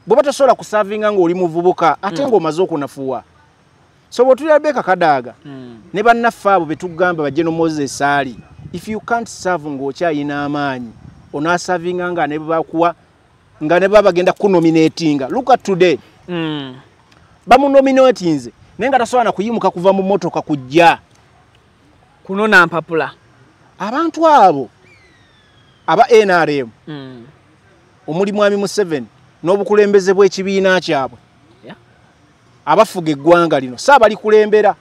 bwoba tosobola kusavinga ng'oli muvubuka ate ng'omaze okunafuwa. So bw'otulira Rebecca Kadaga ne bannaffe abo be tugamba ba General Moses Ali, if you can't serve ng'okyayina amaanyi onaasavinga nga ne bakuwa nga ne bagenda kunominatinga. Look at today. Bamunominatinze naye nga tasobola na kuyimuka kuva mu motoka kujja kunona mpapula. Abantu abo aba NRM omuli Mwami Museveni n'obukulembeze bw'ekibiina kyabwe abafuga eggwanga lino saabali kulembera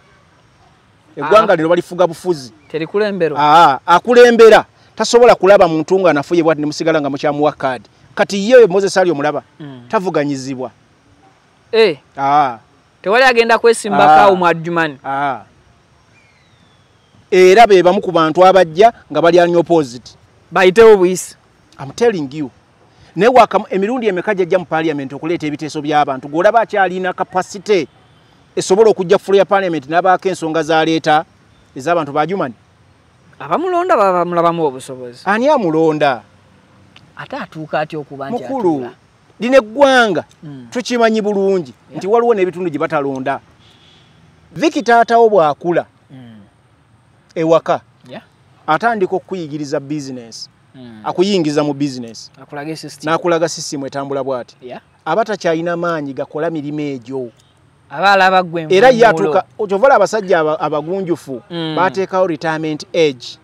eggwanga lino balifuga bufuzi terikulembera akulembera tasobola kulaba muntu nga anafuye bwati nemusigala nga mukyamuwa kadi kati ye Moses Ali omulaba tavuganyizibwa tewali agenda kwesimbako mu adjumani era be bamu ku bantu abajja nga bali anyo opposite bayitewo buyisi. I'm telling you. Ne waka emirundi emeka jajja mu parliament okuleeta ebiteeso by'abantu golaba akyalina capacity esobola okujja full ya parliament n'abaako ensonga zaleeta ez'abantu ba Jumani. Abamulonda baba mulabamu obusobozi. Ani amulonda? Ate atuuka atya okuba nti mukulu lino eggwanga tukimanyi bulungi nti waliwo n'ebitundu gye batalonda. Viki taatawo bw'akula ewaka atandika okuyigiriza business akuyingiza mu business n'akulaga system etambula bwati abatakyalina maanyi gakola mirimu egyo abalaba gwe era yatuka ojovala abasajja abagunjufu bateekawo retirement age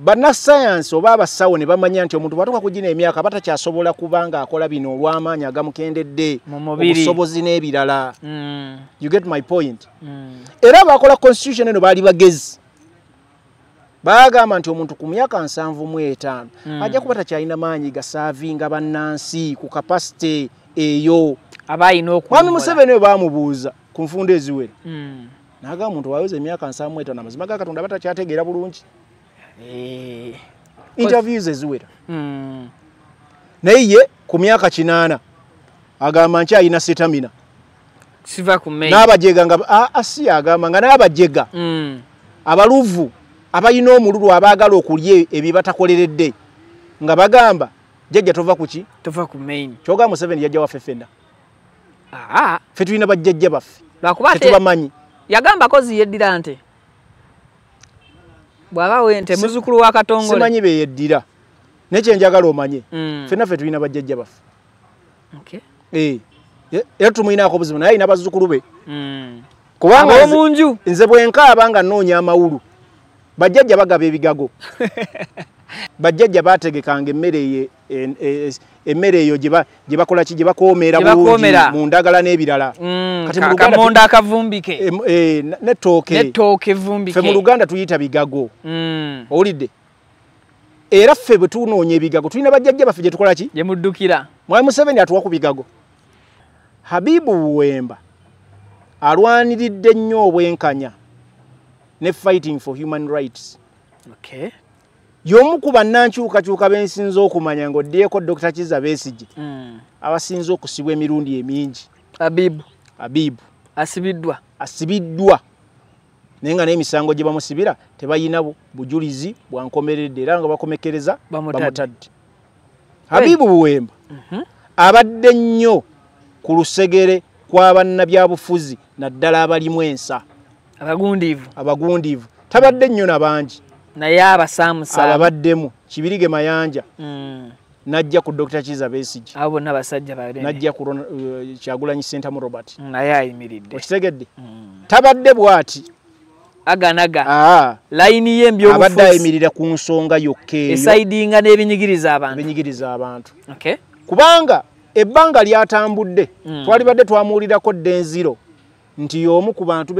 banna science oba abasawo ne bamanya nti omuntu bwatuka kugina emyaka batakyasobola kubanga akola bino olw'amaanyi agamukendedde obusobozi n'ebirala. You get my point? Era bakola constitution eno baali bagezi bagamba nti omuntu ku myaka 75 ajja kuba takyalina maanyi gasaavinga bannansi ku capacity eyo abayina okuwummula. Mwami Museveni we baamubuuza ku nfundo eziwera n'agamba omuntu waweza emyaka 75 amazima ga Katonda batakyategeera bulungi. Interviews eziwera naye ye ku myaka 8 agamba nkyayina setamina siva ku main n'abajega nga asi agamba nga n'abajega abaluvu abayina omululu abaagala okulya ebibatakoleredde nga bagamba jjajja tova kuki tova ku main kyoga Museveni yajja waffe ffenna ffe tulina bajjajja baffe tetubamanyi yagamba kozi yeddira nte bwaba wente muzukulu wa Katongole simanyi be yeddira nekye njagala omanye ffenna ffe tulina bajjajja baffe era tumuyinaako obuzibu naye ayina bazzukulu be kubanga omunju nze bwenkaaba nga nnoonya amawulu bajjajja bagaba ebigago bajjajja baategekanga emmere eyo gye bakola ki gye bakoomera bulungi mu ndagala n'ebirala kati mu Luganda kamonda akavumbike n'ettooke vumbike ffe mu Luganda tuyita bigago owulidde era ffe bwe tunoonya ebigago tulina bajjajja baffe gye tukola ki gye muddukira. Mwami Museveni atuwa ku bigago. Habibu Buwemba alwaniridde nnyo obwenkanya ne fighting for human rights. Y'omu ku bannankyukakyuka bensinza okumanya ng'oddyeko Dr. Kizza Besigye abasinza okusibwa emirundi emingi. Habibu asibiddwa naye nga n'emisango gye bamusibira tebayina bujulizi bwankomeredde era nga bakomekereza bamutadde. Habibu Buwemba abadde nnyo ku lusegere kw'abannabyabufuzi naddala abalimu ensa abagundiivu tabadde nnyo nabangi naye abasaamusaamu ababaddemu Kibirige Mayanja najja ku Dr. Kizza Besigye abo bonna basajja baleme najja ku Kyagulanyi Ssentamu Robert naye ayimiridde okitegedde tabadde bwati aganaga layini y'embyobufuzi abadde ayimirira ku nsonga yokka eyo esaidinga n'ebinyigiriza abantu kubanga ebbanga lyatambudde twalibadde twamuwulirako Denziro nti y'omu ku bantu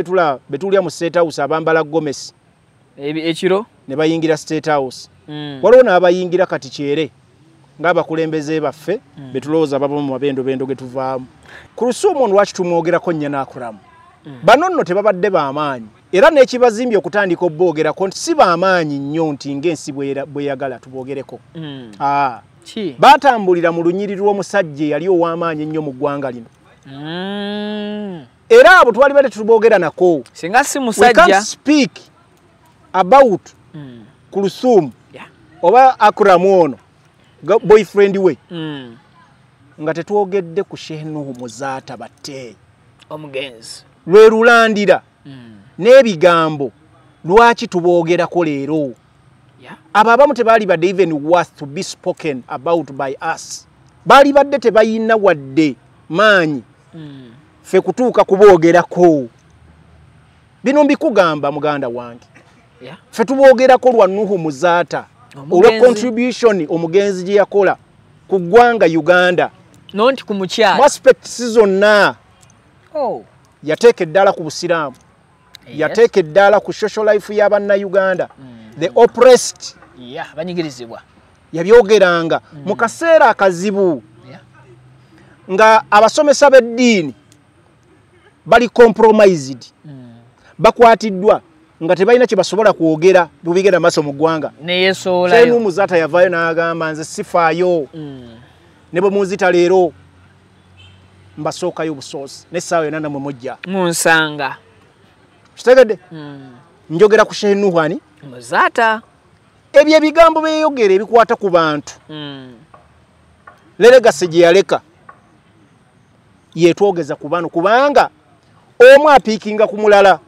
betulya mu State House abambala gomesi ekiro ne bayingira State House waliwo n'abayingira kati kyere ng'abakulembeze baffe betulowooza baba mu mabendobendo ge tuvaamu ku Lusuumu ono lwaki tumwogerako nnya n'akulamu bano nno tebabadde b'amaanyi era n'ekibazimbye okutandika obboogerako nti si b'amaanyi nnyo nti ng'ensi bweyagala tuboogereko baatambulira mu lunyiri lw'omusajja eyali ow'amaanyi ennyo mu ggwanga lino era abo twalibadde tuboogera nako singa si musajja we can't speak about ku Lusuumu oba Akuramu ono boyfriend we nga tetwogedde ku Sheikh Nuhu Muzaata batte omugenzi lwe lulandira n'ebigambo lwaki tuboogerako leero abo abamu tebaali badde even worth to be spoken about by us baali badde tebayina wadde maanyi ffe kutuuka kuboogerako bino mbikugamba muganda wange ffe tuboogerako lwa Nuhu Muzaata olwa contribution omugenzi gye yakola ku ggwanga Uganda nonti ku mukyala mu aspects zonna yateeka eddala ku busiraamu yateeka eddala ku social life y'Abannayuganda the oppressed banyigirizibwa yabyogeranga mu kaseera akazibu nga abasomesa b'eddiini bali compromised bakwatiddwa nga tebalina kye basobola kwogera bubigenda maaso mu ggwanga neyesoolayo Sheikh Muzaata yavaayo n'agamba nze sifaayo ne bwe munzita leero mbasookayo busoosi n'essaawa yonna namwe mujja munsanga kitegedde njogera ku Sheikh Nuhu Muzaata ebyo ebigambo beeyogera ebikwata ku bantu lelegasi gye yaleka yeetwogeza ku bano kubanga omu apiikinga ku mulala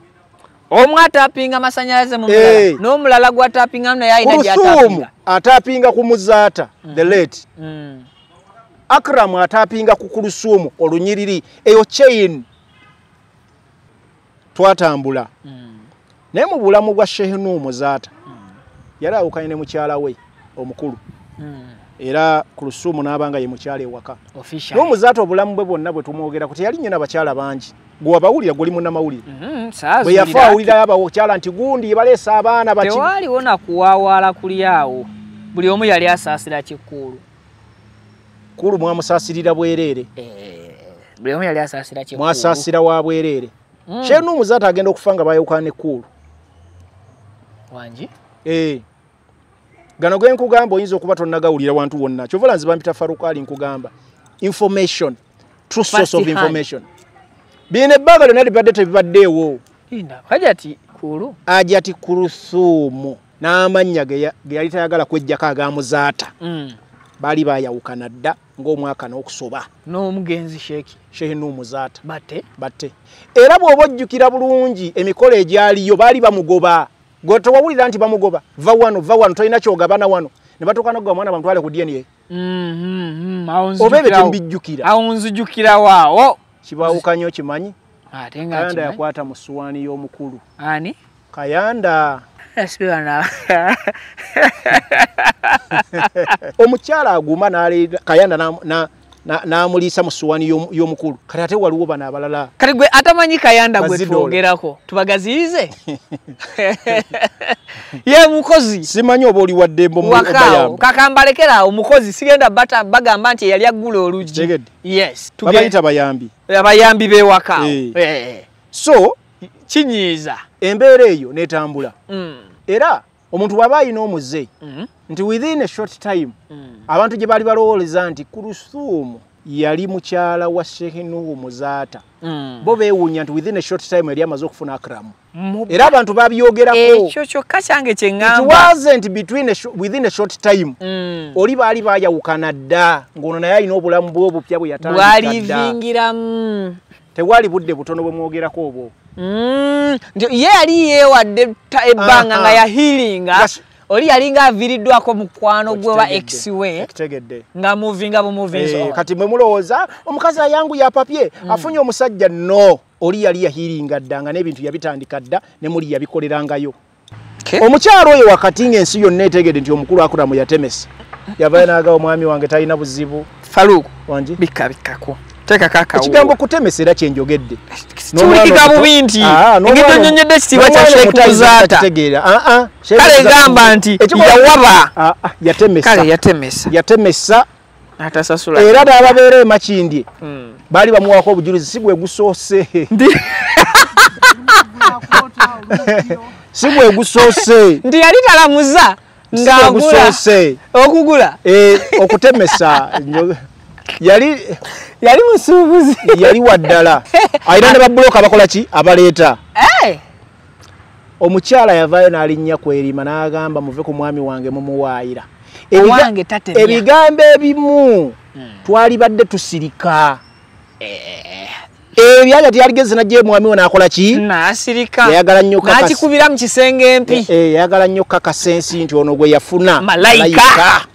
omu atapinga masanyalaze mu mulala n'omulala gw'atapinga naye ayina gy'atapinga atapinga ku Muzaata the late Akram atapinga ku Kulusuumu olunyiriri eyo chain twatambula naye mu bulamu bwa Sheikh Nuhu Muzaata yali awukanye ne mukyala we omukulu era Kulusuumu n'abanga ye mukyala ewaka Nuhu Muzaata obulamu bwe bwonna bwe tumwogera kuti yali nnyina bakyala bangi gwe abawulira guli munnamawulire bwe yafa awulirayo abakyala nti gundi baleesa abaana baki tewaliwo nakuwaawaala kuli awo buli omu yali asaasira kikulu kulu mwamusaasirira bwereere buli omu yali asaasira kikulu mwasaasira wa bwereere Sheikh Nuhu Muzaata agenda okufa nga bayawukana ne kulu wangi gano gwe nkugamba oyinza okuba tonnagawulira wantu wonna kyovola nziba mpita Farukali nkugamba information true source of information bino ebbanga lyonna libadde tebibaddeewo hajati kulu ajati Kulusuumu n'amannya ge yali tayagala kwejjako aga Muzaata baali bayawukana dda ng'omwaka n'okusoba n'omugenzi Sheikh Nuhu Muzaata batte era bw'oba ojjukira bulungi emikolo egyaliyo baali bamugoba gwe tewawulira nti bamugoba va wano tolina kyogabana wano ne batuuka n'ogwa mwana bamutwale ku DNA oba ebyo tembijjukira awo nzijukira waawo kibaawukanyo kimanyi ate nga Kayanda yakwata mu ssuwaani y'omukulu ani Kayanda omukyala aguma n'aleeta Kayanda n'amuliisa mu ssuwaani y'omukulu kati ate waliwo bano abalala kati gwe atamanyi Kayanda gwe twogerako tubagaziyize ye mukozi simanyi oba oli waddembo wakaawo kakambalekera omukozi sigenda bagamba nti yali aggula oluggi yes babayita abayambi b'ewaka so kinyiiza embeera eyo n'etambula era omuntu bw'aba alina omuze nti within a short time abantu gye baali balowooleza nti Kulusuumu yali mukyala wa Sheikh Nuhu Muzaata bo beewuunya nti within a short time yali amaze okufuna Akram era abantu babyogerako ekyo kyokka kyange kye ŋŋamba it wasn't within a short time oli baali baayawukana dda ng'ono naye alina obulamu bwe obupya bwe yatandika dda bwalivingiramu tewali budde butono bwe mwogerako obwo ye yali yeewadde ebbanga nga yahiiringa oli yalinga aviiriddwako mukwano gwe wa ex we nga muvinga bumuvinzi kati mwe mulowooza omukazi ayangu ya papye afunye omusajja no oli yali yahiiringa dda nga n'ebintu yabitandika dda ne muli yabikolerangayo omukyalo oyo wakati ng'ensi yonna etegedde nti omukulu Akram yatemesa yavayo n'agamba omwami wange talina buzibu Faruku wangi bikabikako teka kaka ekigambo kutemesa era kyenjogedde tuwulika bubi nti ngitonyonyedde ekitiibwa kya Sheikh Muzaata kale gamba nti yawaba yatemesa atasasula era n'ababeera emakindye baali bamuwaako obujulizi si bwe gusoose si bwe gusoose nti yali talamuza ng'agula okugula okutemesa yali musuubuzi yali waddala ayina ne babulooka abakola ki abaleeta omukyala yavaayo n'alinnya ku erima n'agamba muve ku mwami wange mumuwaayira ebigambo ebimu twali badde tusirika byali tyaligeze najje mwami we nakola ki nasirika yayagala nnyo kakasi nakikubira mu kisenge mpi yayagala nnyo kakasensi nti ono gwe yafuna malayika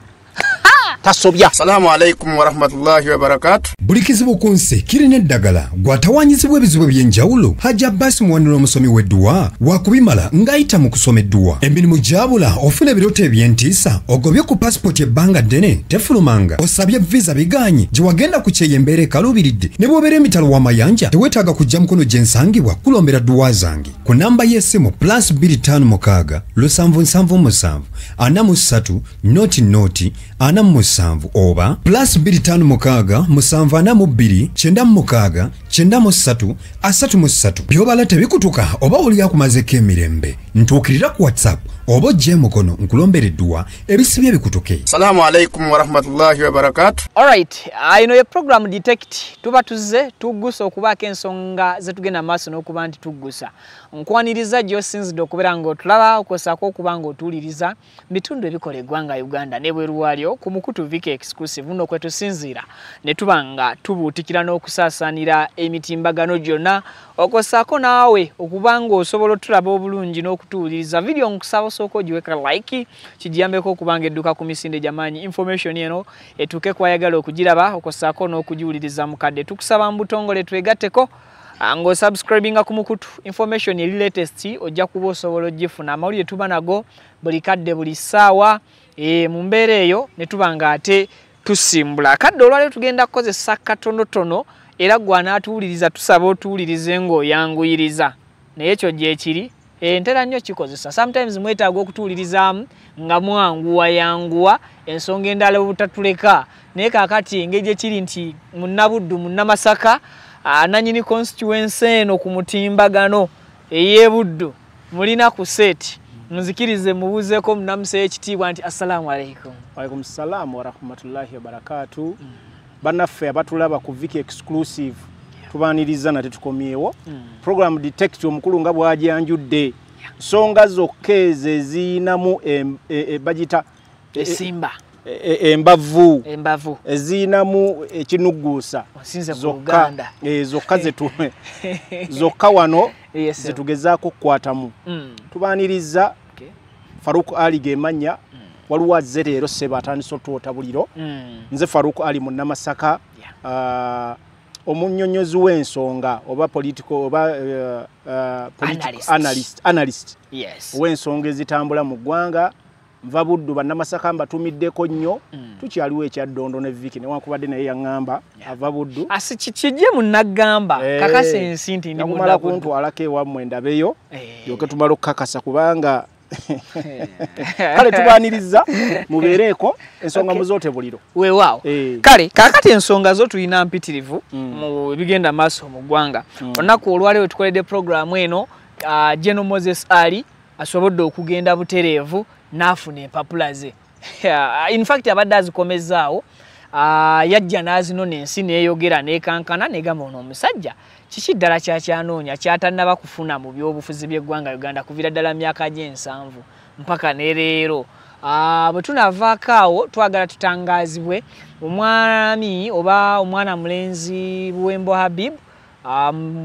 tasobya. Assalamu alaikum wa rahmatullahi wa barakatuh. Buli kizibu ku nsi kirina eddagala gwatawanyizibwa ebizibu by'enjawulo. Hajja Abbas muwanira omusomi w'edduwa wakubimala ng'ayita mu kusoma edduwa. Emirimu gyabula ofuna ebirooto eby'entiisa ogobye ku pasipoti ebbanga ddene tefulumanga osabye visa biganye gye wagenda ku kyeyembeera ekaluubiridde ne bw'obeera emitalo w'amayanja teweetaaga kujja mukono gye nsangibwa kulombera dduwa zange ku namba y'essimu +256 777 43 noti 47 oba +256 742 96 93 33 byobala tebikutuka oba oli akumazeko emirembe ntuukirira ku WhatsApp oba ojje mukono nkulombera edduwa ebisibye bikutuke. Assalamu alaikum wa rahmatullahi wa barakatuh. Alright, ino ye program detect tuba tuzze tugusa okubaako ensonga zetugenda maaso n'okuba nti tugusa nkwaniriza gy'osinzidde okubeera ng'otulaba okosako okuba ng'otuwuliriza bitundu ebikola eggwanga Uganda n'ebweru waalyo ku mukutu Viki exclusive nno kwe tusinziira ne tuba nga tubuutikira n'okusaasaanira emitimbagano gyonna okosako naawe okuba ng'osobola otulaba obulungi n'okutuwuliriza video nkusaba osooka ogiweka like kijiyambeko okuba ng'edduka ku misinde gy'amaanyi information eno etuuke kwayagala okugiraba okosako n'okugiwuliriza mukadde tukusaba mbutongole twegatteko ng'osubscribinga ku mukutu information eri latest ojja kuba osobola ogifuna amawulire tuba nago buli kadde buli ssaawa mu mbeera eyo ne tuba nga ate tusimbula kadde olwaliro tugenda kukozesa katonotono era gw'anaatuwuliriza tusaba otuwulirize ng'oyanguyiriza naye ekyo gyekiri ntera nnyo kikozesa sometimes mwetaaga okutuwulirizaamu nga mwanguwa ensonga endala obutatuleka naye kaakati engeri gyekiri nti munnabuddu munnamasaka nanyini constituency eno ku mutimbagano ey'ebuddu mulina ku set nzikirize mubuzeeko munamuseeyo ekitiibwa nti assalamu alaikum. Waalaikum salaam wa rahmatullahi wa barakatuh. Bannaffe abatulaba ku Viki exclusive tubaaniriza nate tukomyewo program detect omukulu nga bw'ajanjudde nsonga zokka ezo eziinamu bagita esimba embavu eziinamu ekinuguusa zokka zokka wano zetugezaako okukwatamu tubaaniriza Farouk Ali gemanya waliwo azze leero ssebo atandise otuwota buliro nze Farouk Ali munnamasaka omunnyonnyozi w'ensonga oba political oba analyst w'ensonga ezitambula mu ggwanga nva buddu bannamasaka mbatumiddeko nnyo tukyaliwo ekyaddondo ne Viki newankubadde naye yaŋŋamba ava buddu kijje munnagamba kakasa ensi nti ndi nakumala kuntwalako ewammwe ndabeyo yoke tumala okukakasa kubanga kale tubaaniriza mubeereeko ensonga muzoote buliro weewaawo kale kaakati ensonga zo tulina mpitirivu mu bigenda maaso mu ggwanga olunaku olwaleero tukoledde programu eno General Moses Ali asobodde okugenda butereevu n'afuna empapula ze in fact abadde azikomezaawo yajja n'azinona ensi neeyogera neekankana negamba ono omusajja kiki ddala kyakyanoonya kyatannaba kufuna mu byobufuzi by'eggwanga Uganda kuviira ddala myaka gye7 mpaka ne leero bwe tunavaako awo twagala tutangaazibwe omwami oba omwana mulenzi Buwembo Habib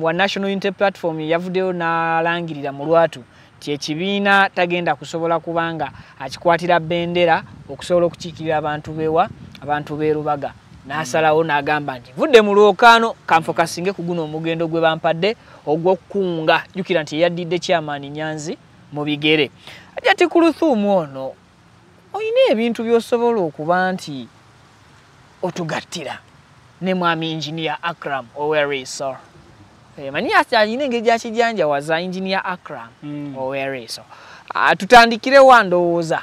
wa National Unity Platform yavuddeyo n'alangirira mu lwatu ti ekibiina tagenda kusobola kubanga akikwatira bendera okusobola okukiikirira abantu bewa abantu b'e Lubaga n'asalawo n'agamba nti vudde mu lwokaano kanfokasinge ku guno omugendo gwe bampadde ogw'okukunga jjukira nti yaddidde Chairman Nyanzi mu bigere ajja ti ku Luthuumu ono olina ebintu by'osobola okuba nti otugattira ne mwami Engineer Akram Oweriso mani alina engeri gyakijanjawaza Engineer Akram Oweriso tutandikire wandowooza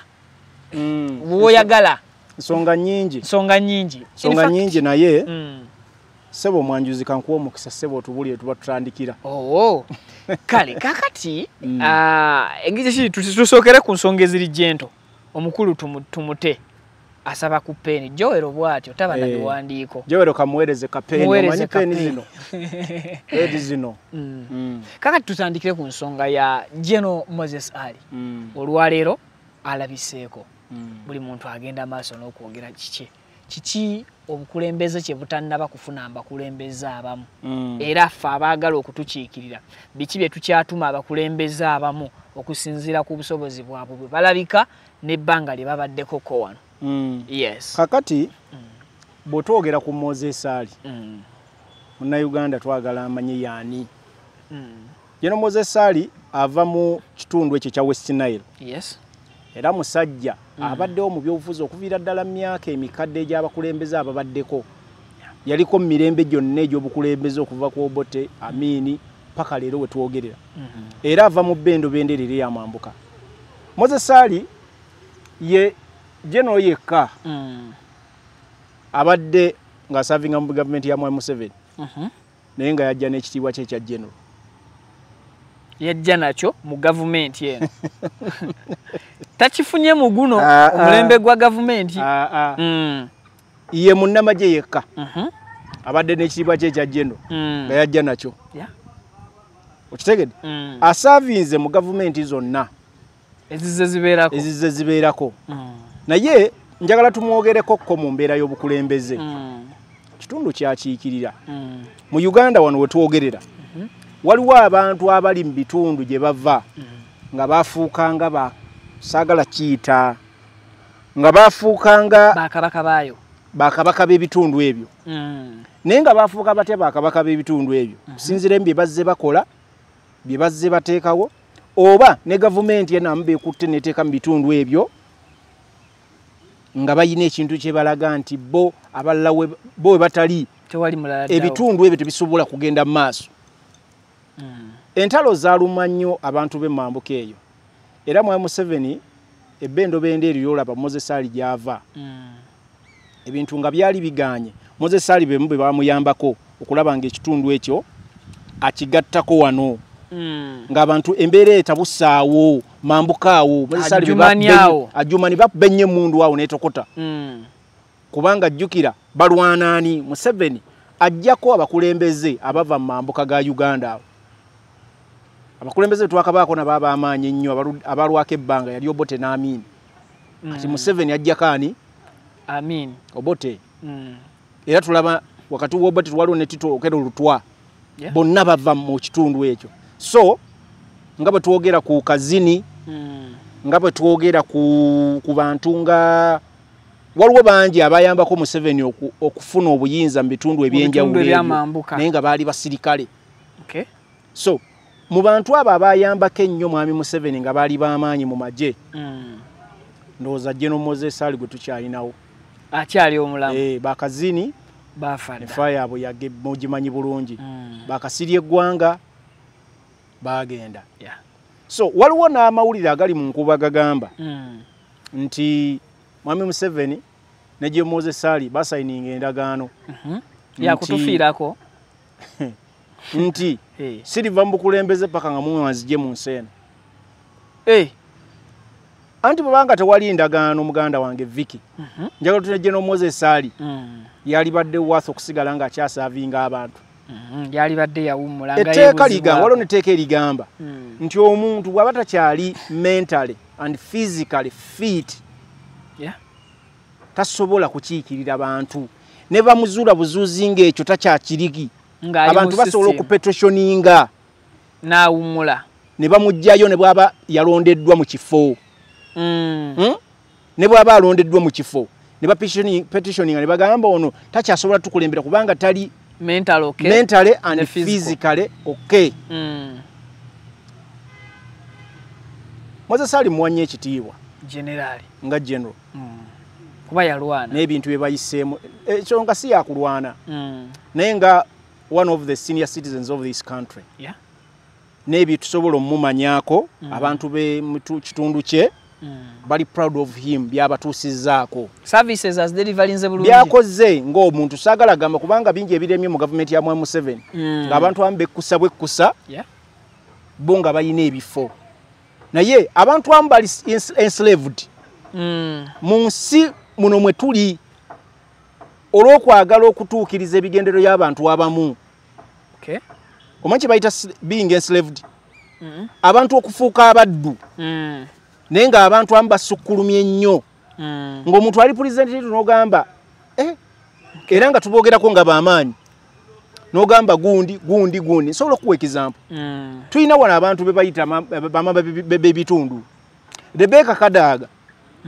bw'oyagala nsonga nyingi naye sebo mwanjuzi kankuwa omukisa sebo tubulire tuba tutandikira kale kakati engeri tusookere ku nsonga eziri jento omukulu tumute asaba ku peni Joero bwatyo taba na biwandiiko Joero kamuweereze ka peni omanyi peni zino zino kakati tutandikire ku nsonga ya General Moses Ali olwaleero alabiseeko buli muntu agenda maaso n'okwogera kiki obukulembeze kye butannaba kufuna abakulembeze abamu era ffe abaagala okutukiikirira biki bye tukyatuma abakulembeze abamu okusinziira ku busobozi bwabwe bwe balabika n'ebbanga lye babaddeko ko wano. Yes. Kakati bw'otwogera ku Moses Ali Munnayuganda twagala amanye yaani. Yeno Moses Ali ava mu kitundu ekyo kya West Nile. Yes. Era musajja abaddewo mu byobufuzi okuviira ddala myaka emikadde egy'abakulembeze ababaddeko. Yaliko mirembe gyonna egy'obukulembeze okuva ku Obote, Amini paka leero we twogerera. Era ava mu bbendo benderere ya Mambuka. Moses Ali ye General yekka abadde nga serving mu government ya Mwai Museveni. Naye nga yajja n'ekitiibwa kye kya General. Yajja nakyo mu gavumenti eno. Takifunye mu guno omulembe gwa gavumenti. Ye munnamagye yekka abadde n'ekitiibwa kye kya General nga yajja nakyo. Okitegedde? Asavinze mu gavumenti zonna ezize zibeerako. Naye njagala tumwogereko ko mu mbeera y'obukulembeze. Kitundu kyakiikirira. Mu Uganda wano we twogerera waliwo abantu abali mu bitundu gye bava nga bafuukanga saagala kiyita nga bafuukanga bakabaka b'ebitundu ebyo. Naye nga bafuuka batya bakabaka b'ebitundu ebyo kusinziira bye bazze bakola bye bazze bateekawo oba ne gavumenti enamu beekutte neteeka mu bitundu ebyo nga bayina ekintu kye balaga nti bo abalala bo we batali ebitundu ebyo tebisobola kugenda mu maaso. Entalo zaaluma nnyo abantu b'e Mambuka eyo. Era Mwai Museveni ebbendo bende lyolaba Moses Ali gy'ava ebintu nga byali biganye. Moses Ali bwe bamuyambako okulaba ng'ekitundu ekyo akigattako wano ng'abantu embeera etabusaawo Mambuka awo Moses Ali ajumani bakubenye mundu wawo n'etokota kubanga jjukira balwanaani Museveni ajjako abakulembeze abava mu Mambuka ga Uganda awo. Abakulembeze twakabaako na baba amaanyi nnyo abalwako ebbanga yali Obote n'Amini. Kati Museveni ajjako ani? Amini. Obote. Era tulaba wakati w'Obote waliwo ne Tito Okello Lutwa. Bonna bava mu kitundu ekyo. So nga bwe twogera ku Kazini nga bwe twogera ku bantu nga waliwo bangi abayambako Museveni okufuna obuyinza mu bitundu ebyenjawulo naye nga baali basirikale. So mu bantu abo abayambako ennyo Mwami Museveni nga baali b'amaanyi mu magye ndowooza General Moses Ali gwe tukyalinawo akyali omulamu. Bakazini baafadda enfa yaabwe mugimanyi bulungi. Bakasirya eggwanga baagenda. So waliwo n'amawulire agali mu nkuba gagamba nti Mwami Museveni ne General Moses Ali basayininga endagaano yakutufiirako nti siriva mbukulembeze paka nga mumazije mu nseeno. Anti bwanga tewali endagaano muganda wange Vicky njagala tune General Moses Ali yali badde waso okusigala nga akyasavinga abantu. Yali badde yawummula nga etteeka ligamba waliwo n'etteeka erigamba nti omuntu bw'aba takyali mentally and physically fit tasobola kukiikirira bantu ne bamuzuula buzuuzi ng'ekyo takyakiriki. Abantu basobola okupetitioniinga n'awummula ne bamugjayo ne bw'aba yalondeddwa mu kifo. Ne bw'aba alondeddwa mu kifo ne bapetitioninga ne bagamba ono takyasobola tukulembera kubanga tali mentally and physically okay. Moses Ali muwanye ekitiibwa generali nga general kuba yalwana n'ebintu bye bayiseemu ekyo nga si yakulwana naye nga one of the senior citizens of this country. N'ebyo tusobola omumanyaako abantu be mu kitundu kye bali proud of him byabatuusizzaako services as delivery bulungi byakoze ng'omuntu saagala gamba kubanga bingi ebiremye mu gavumenti ya Mwai Museveni ng'abantu abamu bekkusa bwekkusa bo nga balina ebifo naye abantu abamu bali enslaved mu nsi muno mwe tuli olw'okwagala okutuukiriza ebigendero y'abantu abamu. Omanyi bayita being enslaved abantu okufuuka abaddu naye nga abantu abamu basukkulumye ennyo ng'omuntu ali pulezidenti n'ogamba Era nga tubogerako nga bamaanyi n'ogamba gundi nsobola okuwa example. Tulina wano abantu be bayita bama b'ebitundu. Rebecca Kadaga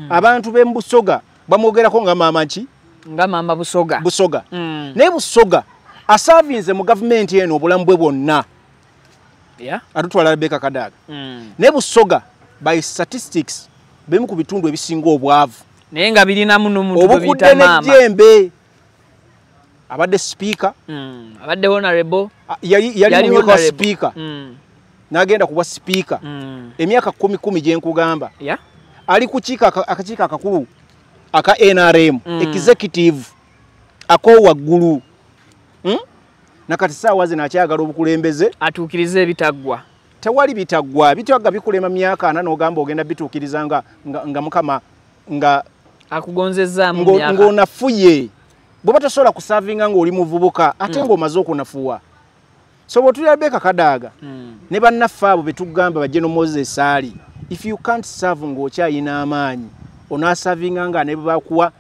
abantu b'e Busoga bamwogerako nga maama ki? Nga maama Busoga. Naye Busoga asavinze mu gavumenti eno obulamu bwe bwonna. Atutwala Rebecca Kadaga. Naye Busoga by statistics bemu ku bitundu ebisinga obwavu. Naye nga birina muno muntu bwe biyita maama. Obukudde n'ejjembe. Abadde speaker. Abadde honorable. Yali mu speaker. N'agenda kuba speaker. Emyaka 10 gye nkugamba. Ali ku akakiiko akakulu aka NRM executive akowaggulu. Nakati saawa zino akyagala obukulembeze atuukirize ebitaggwa. Tewali bitaggwa bikulema myaka 4 n'ogamba ogenda bituukiriza nga mukama nga akugonzezza mu myaka ng'onafuye. Bw'oba tosobola kusavinga ng'oli muvubuka ate ng'omaze okunafuwa. So bw'otulira Rebecca Kadaga ne bannaffe abo be tugamba ba General Moses Ali, if you can't serve ng'okyayina amaanyi onaasavinga nga ne bakuwa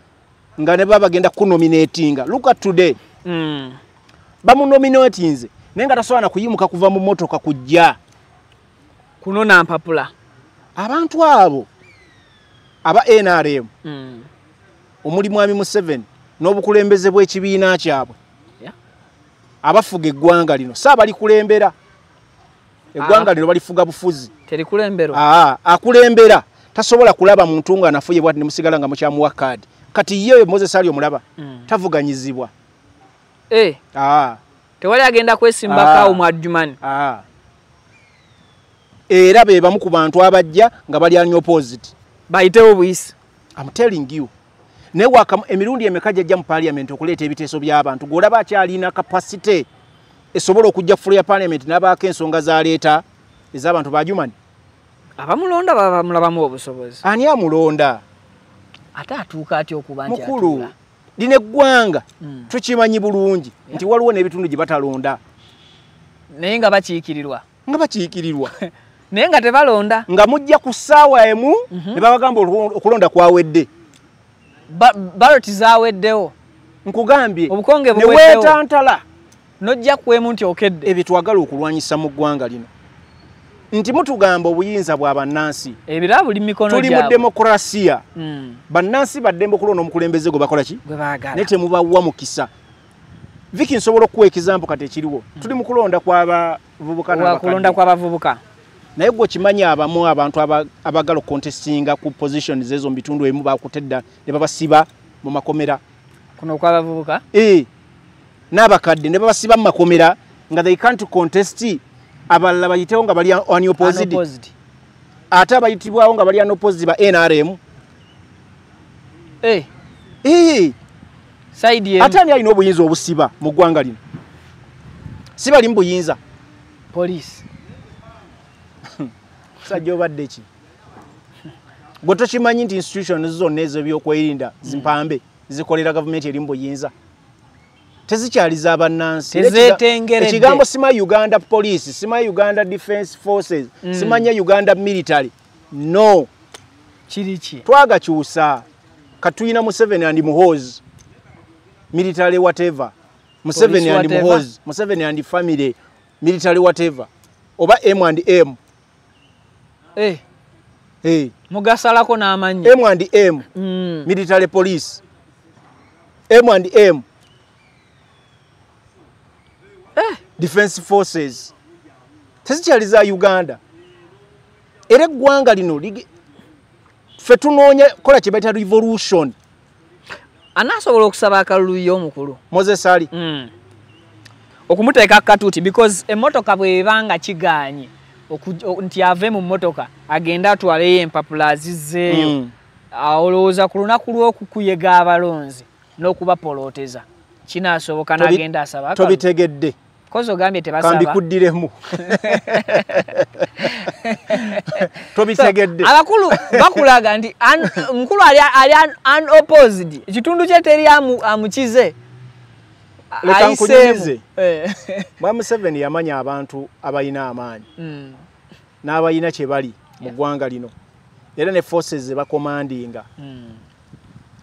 nga ne bagenda kunominatinga. Look at today. Bamunominatinze naye nga tasobola na kuyimuka kuva mu motoka kujja kunona mpapula. Abantu abo aba NRM omuli Mwami Museveni n'obukulembeze bw'ekibiina kyabwe abafuga eggwanga lino saabali kulembera eggwanga lino balifuga bufuzi terikulembero akulembera tasobola kulaba muntu nga nafuye bwati ne musigala nga mukyamuwa kadi kati ye Moses Ali omulaba tavuganyizibwa tewali agenda kwesimbaka omwadjumani era be bamu ku bantu abajja nga bali ani opposite bayitewo buyisi. I'm telling you. Ne waka emirundi emeka jajja mu parliament okuleeta ebiteeso by'abantu golaba akyalina capacity esobola okujja full ya parliament n'abaako ensonga zaleeta ez'abantu bajumani. Abamulonda bamulabamu obusobozi. Ani amulonda? Ate atuuka atya okuba nti mukulu lino eggwanga tukimanyi bulungi nti waliwo n'ebitundu gye batalonda naye nga bakiikirirwa naye nga tebalonda nga mujja ku ssaawa emu ne babagamba okulonda kwawedde. Baloti zaweddewo nkugambye obukonge ne weetantala nojja kwemu nti okedde. Ebyo twagala okulwanyisa mu ggwanga lino nti mutugamba obuyinza bwa bannansi ebira buli mikono gyabwe. Tuli mu demokrasiya. Bannansi baddembe okulonda omukulembeze gwe bakola ki? Gwe baagala. Ne temubawa mukisa. Viki nsobola okuwa example kati ekiriwo. Tuli mu kulonda kw'abavubuka n'abakadde. Kulonda kw'abavubuka. Naye gwe kimanyi abamu abantu abagala contestinga ku positions ezo mu bitundu emu bakutedda ne babasiba mu makomera. Kuno kw'abavubuka? N'abakadde ne babasiba mu makomera nga they can't contest. Abalala bayitewo nga bali on opposite. Ate abayitibwawo nga bali on opposite ba NRM. Side ye. Ate ani alina obuyinza obusiba mu ggwanga lino? Si bali mu buyinza. Police. Sajja obadde ki? Gwe tokimanyi nti institutions zonna ezo ebyokwerinda zimpambe zikolera gavumenti eri mu buyinza. Tezikyaliza abannansi. Ekigambo sima Uganda Police, sima Uganda Defence Forces, simanya Uganda Military. No. Kiriki. Twagakyusa. Katuyina Museveni and Muhoozi. Military whatever. Museveni and Muhoozi. Museveni and family. Military whatever. Oba M&M. Mugasalako n'amanyi. M&M. Military police. M&M. Defense forces. Tezikyaliza Uganda. Era eggwanga lino ffe tunoonya kola kye bayita revolution. Anaasobola okusaba akalulu y'omukulu Moses Ali. Okumuteeka katuuti because emmotoka bw'ebanga kigaanye nti ave mu mmotoka agenda atwaleyo empapula azizzeeyo. Olowooza ku lunaku lw'okukuyega abalonzi n'okubapolooteza kinaasoboka n'agenda asaba akalulu. Tobitegedde. Kozo ogambye tebasaba. Kambikuddiremu. Tobitegedde. Abakulu bakulaga nti mukulu ali unopposed. Ekitundu kye teri amukize. Leka nkunyumize. Mwami Museveni yamanya abantu abayina amaanyi. N'abayina kye bali mu ggwanga lino. Era ne forces ze bakomandinga.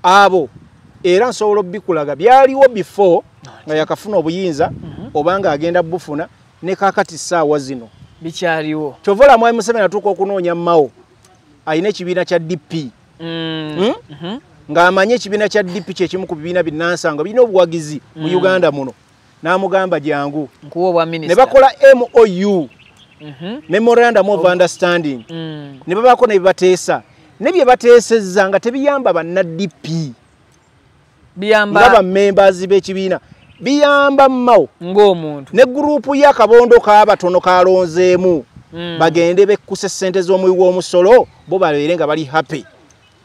Abo era nsobola obikulaga byaliwo before nga yakafuna obuyinza obanga agenda bufuna ne kakati saawa zino bikyaliwo kyovola Mwai Museveni atuuka okunoonya Mao ayina ekibiina kya DP ng'amanye ekibiina kya DP kyekimu ku bibiina binnansanga birina obuwagizi mu Uganda muno n'amugamba jangu ne bakola MOU Memorandum of Understanding ne babako ne bibateesa ne bye bateesezza nga tebiyamba banna DP biyamba nga members b'ekibiina biyamba Mao ng'omuntu ne gurupu ya kabondo k'abatono kalonzeemu bagende bekkuse ssente z'omuwi w'omusolo bo babeere nga bali happy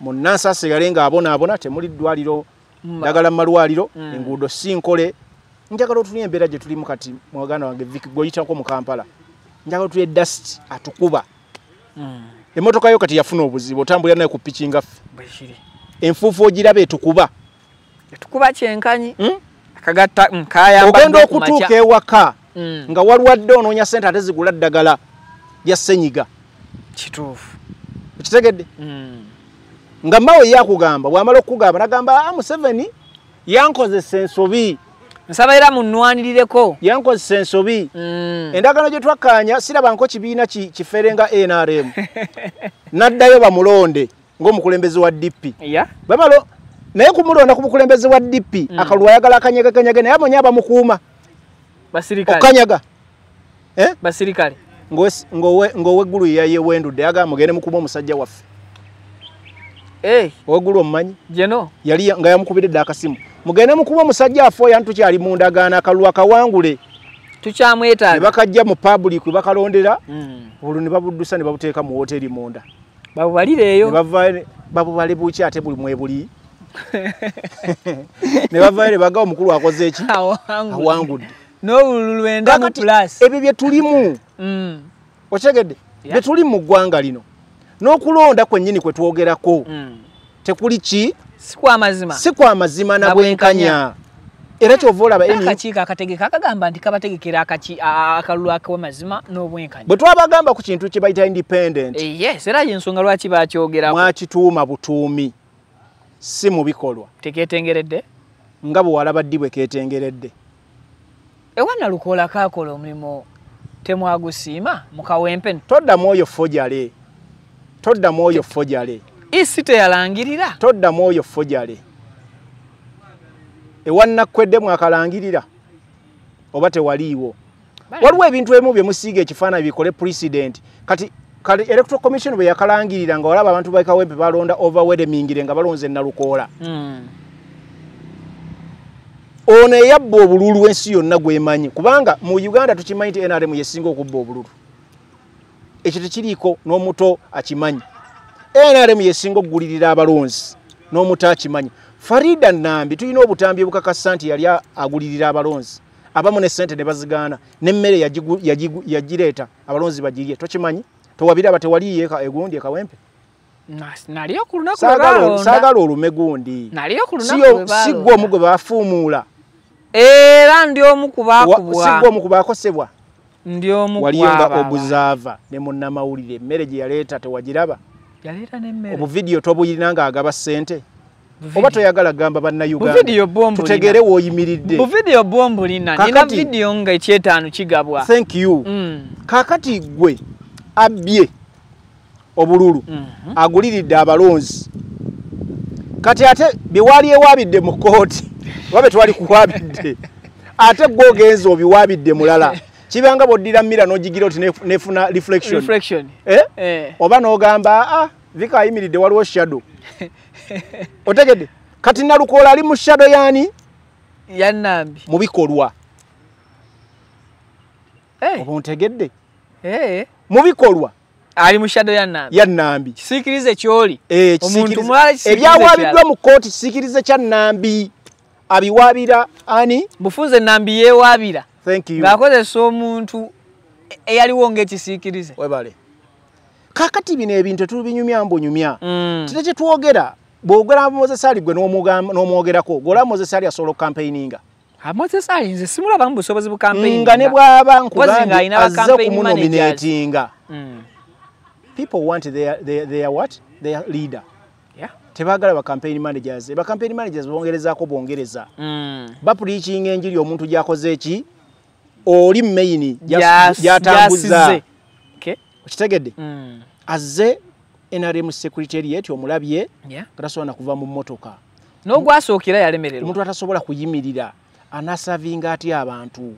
munnansi asigale nga abona temuli ddwaliro ddagala mu malwaliro enguudo si nkole njagala otuli embeera gye tulimu kati mwaganda wange Vic gwoyitako mu Kampala njagala tuli dust atukuba emmotoka yo kati yafuna obuzibu otambulira naye ku piki nga ffe enfuufu ogirabe etukuba kyenkanyi akagatta nkayamba ogenda okutuuka ewaka nga walwadde onoonya ssente ate zigula ddagala lya ssenyiga kituufu okitegedde nga Mao yakugamba bw'amala okugamba nagamba Museveni yankozesa ensobi nsaba era munnwanirireko yankozesa ensobi endagaano gye twakkaanya sirabanko kibiina kifere nga NRM n'addayo bamulonde ng'omukulembeze wa DP bamalo naye kumulonda ku mukulembeze wa DP akalwa ayagala akanyagakanyage naye amonye abamukuuma basirikale okanyaga basirikale ng'owe eggulu yaye wendudde agamba mugende mukuuma omusajja waffe oweggulu omumanyi jeno yali nga yamukubidde akasimu mugende mukuuma omusajja affe oyo tukyali mu ndagaano akalwa kawangule tukyamwetaaga ne bakajja mu public bakalondera olwo ne babuddusa ne babuteeka mu wooteeri munda babubalireeyo babubale buki ate buli mwebuli ne bavaayo ne bagawo omukulu akoze eki awangudde n'obululu enda mu plus ebyo bye tulimu okitegedde bye tuli mu ggwanga lino n'okulonda kwennyini kwe twogerako tekuli ki si kwa mazima na bwenkanya era kyova olaba akakiiko akategeka akagamba nti kabategekera akalulu ak'amazima n'obwenkanya bwe twabagamba ku kintu kye bayita independent yes era y'ensonga lwaki bakyogerako mwakituuma butuumi si mu bikolwa tekeetengeredde nga bwe walaba ddi bwe keetengeredde ewana Lukoola kaakola omulimu temwagusiima mu kawempe toddamu oyo fojale toddamu oyo fojale isi teyalangirira toddamu oyo fojale ewannakwedde mwakalangirira oba tewaliiwo waliwo ebintu ebimu bye musiiga ekifaananyi bikole president kati electoral commission bwe yakalangirira nga walaba abantu bakawempe balonda overwhelmingire nga balonze Nalukoola ono eyabba obululu ensi yonna gwemanyi kubanga mu Uganda tukimanyi nti NRM yesinga okubba obululu ekyo tekiriiko n'omuto akimanyi NRM yesinga okugulirira abalonzi n'omuto akimanyi Farida Nambi tulina obutambi bukakasa nti yali agulirira abalonzi abamu ne ssente ne bazigaana n'emmere yagireeta abalonzi bagirye tokimanyi towabira batewaliyeeka egundi ekawempe naliyo ku lunaku saagala olume gundi naliyo ku lunaku si gwe omu gwe baafuumuula era ndi omu ku baakubwa si gwe omu ku baakosebwa ndi omu waliyo nga obuzaava ne munnamawulire emmere gye yaleeta tewagiraba yaleeta n'emmere obuvidiyo tobuyirina ng'agaba ssente oba toyagala gamba bannayuganda tutegere w'oyimiridde buvidiyo bombulina nina vidiyo nga ekyetaano kigabwa thank you kaakati gwe abbye obululu aguliridde abalonzi kati ate biwali ewaabidde mu kooti oba betwali kuwaabidde ate gwe ogenza obiwaabidde mulala kibanga bw'oddira mmira n'ogigira oti nefuna reflection oba n'ogamba Vika ayimiridde waliwo shadow otegedde kati Nalukoola ali mu shadow yani ya Nambi mu bikolwa oba ontegedde mu bikolwa ali mu shadow ya Nambi kisikirize kyoli omuntu mulala ebyawabiddwa mu kooti kisikirize kya Nambi abiwaabira ani bufunze Nambi yeewaabira thank you ng'akozesa omuntu eyaliwo ng'ekisiikirize webale kakati bino ebintu tubinyumya mbonyumya tete kye twogera bwogera Moses Ali gwe n'omwogerako gwola Moses Ali asobola campaigninga Moses Ali nze simulaba mu busobozi bu campaigning nga ne bwaba nkugambe azze okumunominatinga people want their what their leader tebagala ba campaign managers ba campaign managers bongerezaako bongereza ba preaching enjiri omuntu gyakoze eki oli main yatambuza okay kitegedde azze NRM secretariat omulabye katasobola kuva mu motoka n'ogwasookera yalemererwa omuntu atasobola kuyimirira anasavinga ati abantu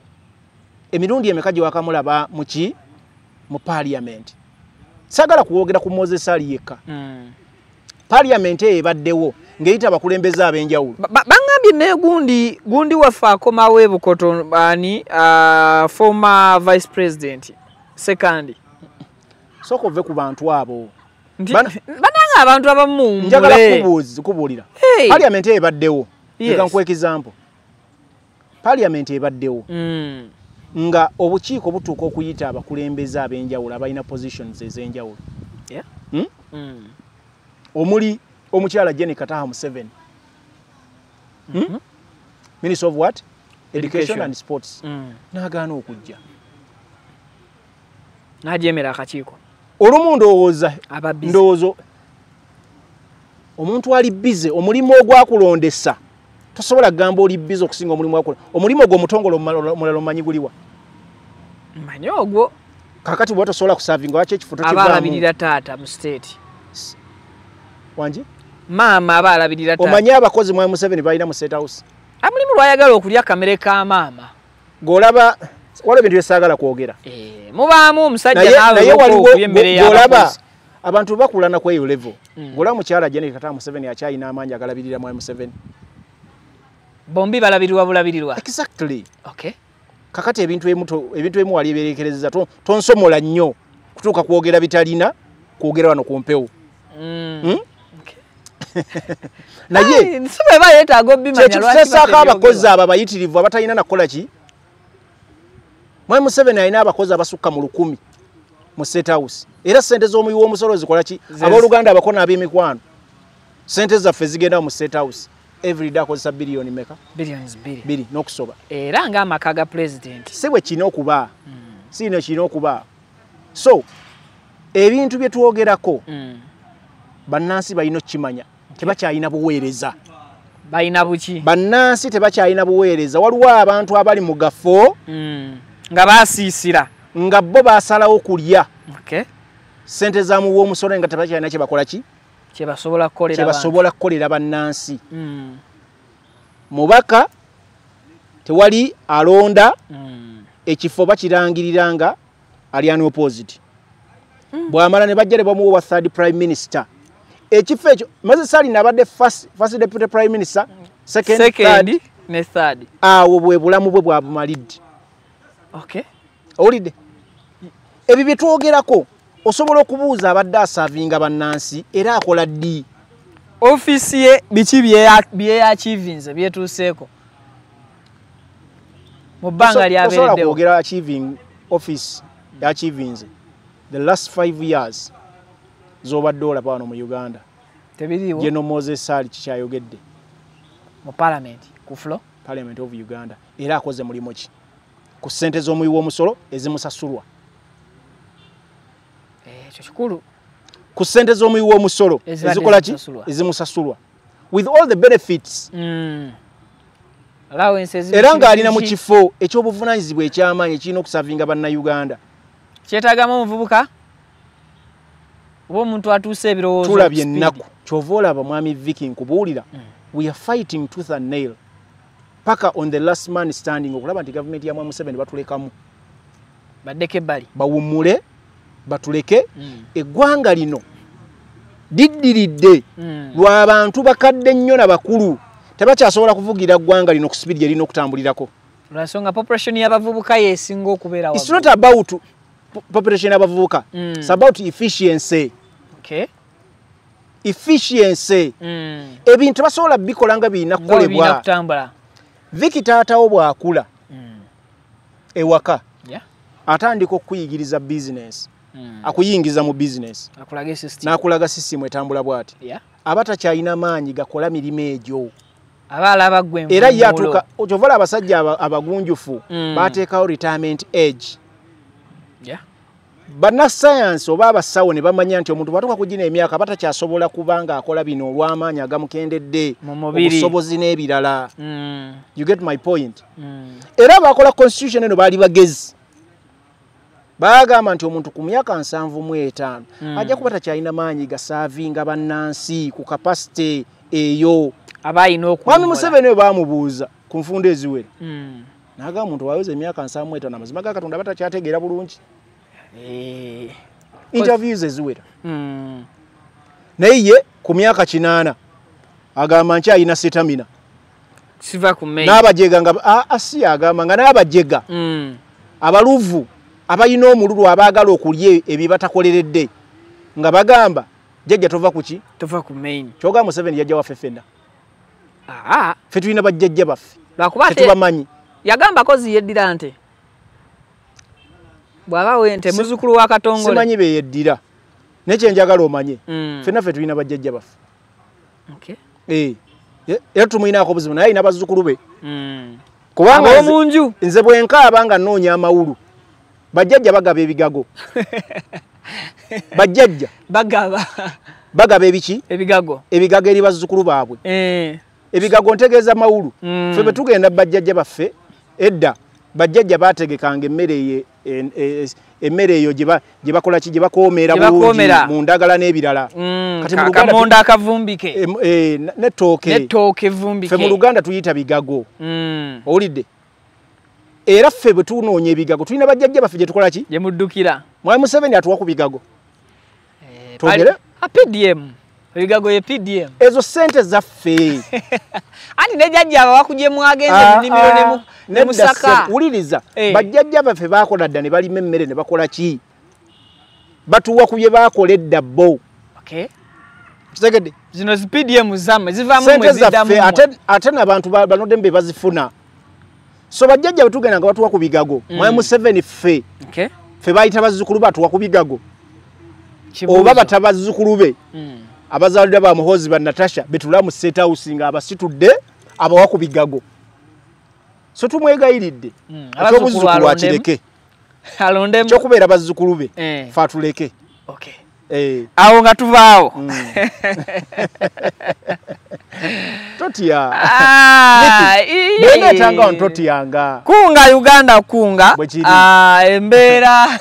emirundi emeka gye wakamulaba mu parliament sagala kuwogera ku Moses Ali yekka parliament ebaddewo ngeyita abakulembeze ab'enjawulo bangambye naye gundi waffe akomawo ebukoto ani former vice president second soko ove ku bantu abo bananga abantu abamu njagala kubuulira parliament ebaddewo nga nkweka example parliament ebaddewo nga obukiiko butuuka okuyita abakulembeze ab'enjawulo abalina positions ez'enjawulo omuli omukyala Jenny Kataha Museveni Minister of what? Education and Sports n'agaana okujja n'ajemera akakiiko olumu ndowoozo omuntu ali bize omulimu ogwakulondesa tosobola kugamba oli bize okusinga omulimu omulimu ogwo omutongole omulala omanyi guliwa manyi ogwo kakati bw'oto sobola kusavinga waki ekifuto abalabirira taata mu state wanji maama abalabirira taata omanyi abakozi mwa Museveni balina mu State House amulimu lwayagala okulya kamere ka maama golaba wale bintu byesagala kwogera mubaamu omusajja nawe okuyembere golaba abantu bakulana kweyo level gola mukyala Jenny Kataha Museveni akyayina amaanyi agalabirira mwa Museveni bombi balabirirwa exactly okay kakati ebintu emu wali berekereza tonsomola nnyo kutuuka kwogera bitalina kwogera wano ku mpewo naye nsube bayetaaga obimanya lwaki sasa abakozi aba bayitirivu abatalina nakola ki mwa Museveni alina abakozi abasukka mu 100 mu State House era sente z'omuyiwa omusolo zikola ki abooluganda abakona ab'emikwano sente zaffe zigenda mu State House every day akozesa billion meka billions bili n'okusoba era nga amaka ga president sibwe kino okuba sino kino okuba so ebintu bye tuwogerako bannansi balina okukimanya tebakyalina buweereza balina buki bannansi tebakyalina buweereza waliwo abantu abali mu gafo nga basiisira nga bo basalawo kulya okay sente za muwo omusolo nga tebakyalina kye bakola ki kye basobola kukolera bannansi mubaka tewali alonda ekifo bakirangirira nga aliano opposite bwamala ne bajja ne bamuwa wa third prime minister ekifo ekyo Moses Ali nabadde first deputy prime minister second ne third awo bwe bulamu bwe bwabumalidde okay olide ebi bitwogerako osobola okubuuza abadde asavinga bannansi era akola ddi office ye biki bye achievings byetuseeko mu banga lyaberedde osobola kwogera achieving office ya achievings the last 5 years zobadde olaba wano mu Uganda tebiriwo General Moses Ali kikyayogedde mu parliament ku floor parliament of Uganda era akoze mulimo ki ku ssente z'omuyiwa omusolo ezimusasulwa kikulu ku ssente z'omuyiwa omusolo ezikola ki ezimusasulwa with all the benefits era ng'alina mu kifo eky'obuvunaanyizibwa eky'amaanyi ekirina okusavinga bannayuganda kyetaagamu omuvubuka oba omuntu atuuse ebirowoozo tulabye ennaku kyova olaba mwami Vicky nkubuulira we are fighting tooth and nail paka on the last man standing okulaba nti gavumenti ya Museveni batulekamu baddeko ebbali bawummule batuleke eggwanga lino diddiridde lw'abantu bakadde nnyo n'abakulu tebakyasobola kuvugira ggwanga lino ku sipidi erina okutambulirako lwasonga population y'abavubuka yeesinga okubeera it's not about population y'abavubuka it's about efficiency okay efficiency ebintu basobola bikola nga birina kukolebwa Vicky taatawo bw'akula ewaka atandika okuyigiriza business akuyingiza mu business n'akulaga system etambula bw'ati aba takyalina maanyi gakola mirimu egyo era yatuuka okyovala abasajja abagunjufu bateekawo retirement age bannasayansi oba abasawo ne bamanya nti omuntu bwatuuka ku gino emyaka batakyasobola kubanga akola bino olw'amaanyi agamukendedde obusobozi n'ebirala. You get my point? Era bakola constitution eno baali bagezi bagamba nti omuntu ku myaka 75 ajja kuba takyalina maanyi gasaavinga bannansi ku kapasite eyo abayina okuwummula. Mwami Museveni we baamubuuza ku nfundo eziwera n'agamba omuntu waweza emyaka 75 amazima ga Katonda batakyategeera bulungi. Interviews eziwera naye ye ku myaka 8 agamba nkyalina setamina siva ku mei n'abajega nga asi agamba nga n'abajega abaluvu abayina omululu abaagala okulya ebibatakoleredde nga bagamba jjajja tova ku ki tova ku main kyogamba Museveni yajja waffe ffenna ffe tulina bajjajja baffe tetubamanyi yagamba kozi yeddira nte bwaba wente muzukulu wa Katongole simanyi beyeddira nekyenjagala omanye ffenna ffe tulina bajjajja baffe era tumuyinaako obuzibu naye alina bazzukulu be kubanga omunju nze bwenkaaba nga nnoonya amawulu bajjajja bagaba ebigago bajjajja bagaba ebiki ebigago eri bazzukulu baabwe ebigago ntegeeza mawulu ffe bwe tugenda bajjajja baffe edda bajjajja baategekanga emmere eyo gye bakola ki gye bakoomera bulungi mu ndagala n'ebirala kati mu Luganda kamonda akavumbike n'ettooke vumbike ffe mu Luganda tuyita bigago owulidde era ffe bwe tunoonya ebigago tulina bajjajja baffe gye tukola ki gye muddukira Mwami Museveni atuwa ku bigago twogere PDM ebigago ye PDM ezo sente zaffe ani ne jjajja abawakuje mwagenze mu nimiro ne musaka wuliriza bajjajja baffe baakola dda ne balima emmere ne bakola ki batuwa ku bye baakola edda bo kitegedde zino zi PDM zamme zivaamu sente zaffe ate n'abantu banodde mbe bazifuna so bajjajja bwe tugenda nga batuwa ku bigago Mwami Museveni ffe ffe bayita bazzukulu batuwa ku bigago oba batabazzukulu be abazaalira ba Muhoozi ba Natasha betula mu State House nga abasitudde abawa ku bigago so tumwegayiridde abazzukulu akireke alondemu kyokubeera bazzukulu be fatuleke awo nga tuvaawo totya bwenetanga ntotyanga kunga Uganda kunga embeera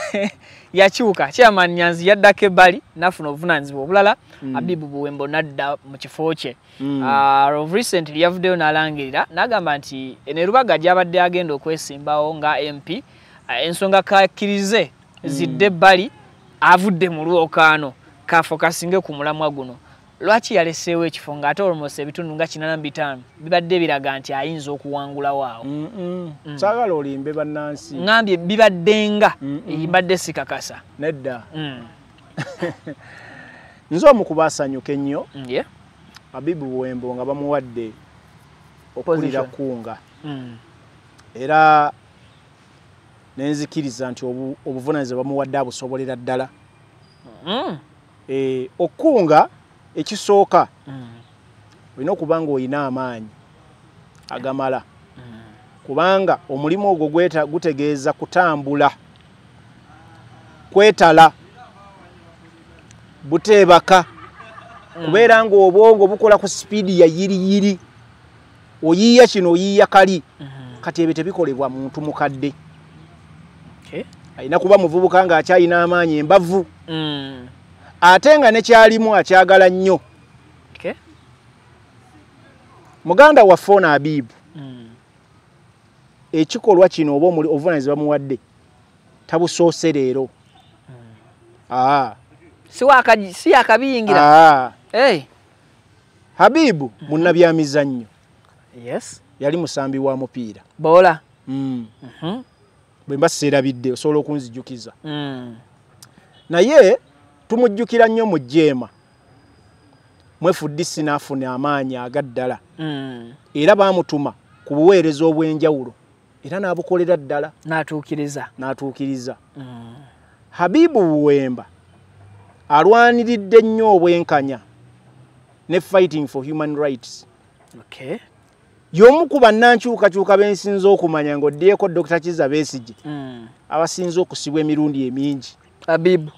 yakyuka Chairman Nyanzi yaddako ebbali nafuna obuvunaanyizibwa obulala Abibu Buwembo nadda mu kifo kye of recently yavuddeyo n'alangirira n'agamba nti Nerubaga gy'abadde agenda okwesimbawo nga MP ensonga kakkirize zidde ebbali avudde mu lwokaano kafokasinge ku mulamwa guno lwaki yaleseewo ekifo ng'ate almost ebitundu nga 85 bibadde biraga nti ayinza okuwangulawo awo saagala olimbe bannansi ngambye bibaddenga mbadde sikakasa nedda nze omu kubaasanyuka ennyo Abibu Buwembo nga bamuwadde okulira kunga era nenzikiriza nti obuvunaanyizibwa bamuwadde abusobolera ddala okunga ekisooka olina okuba nga olina amaanyi agamala kubanga omulimu ogwo gutegeeza kutambula kwetala buteebaka kubeera nga obwongo bukola ku sipiidi ya yiriyiri oyiiya kino oyiiya kali kati ebyo tebikolebwa muntu mukadde alina kuba muvubuka nga akyalina amaanyi embavu ate nga nekyalimu akyagala nnyo muganda waffe ono Abibu ekikolwa kino oba obuvunaanyizibwa bamuwadde tabusoose leero si akabiyingira Habibu munnabyamizannyo yali musambi wa mupiira bola bwe mba seerabidde osobola okunzijukiza naye tumujjukira nnyo mu jeema mwefudisi n'afuna amaanyi agaddala era baamutuma ku buweereza obw'enjawulo era n'abukolera ddala n'atuukiriza Habibu Buwemba alwaniridde nnyo obwenkanya ne fighting for human rights y'omu ku bannankyukakyuka bensinza okumanya ng'oddyeko Dr. Kizza Besigye abasinze okusibwa emirundi emingi Habibu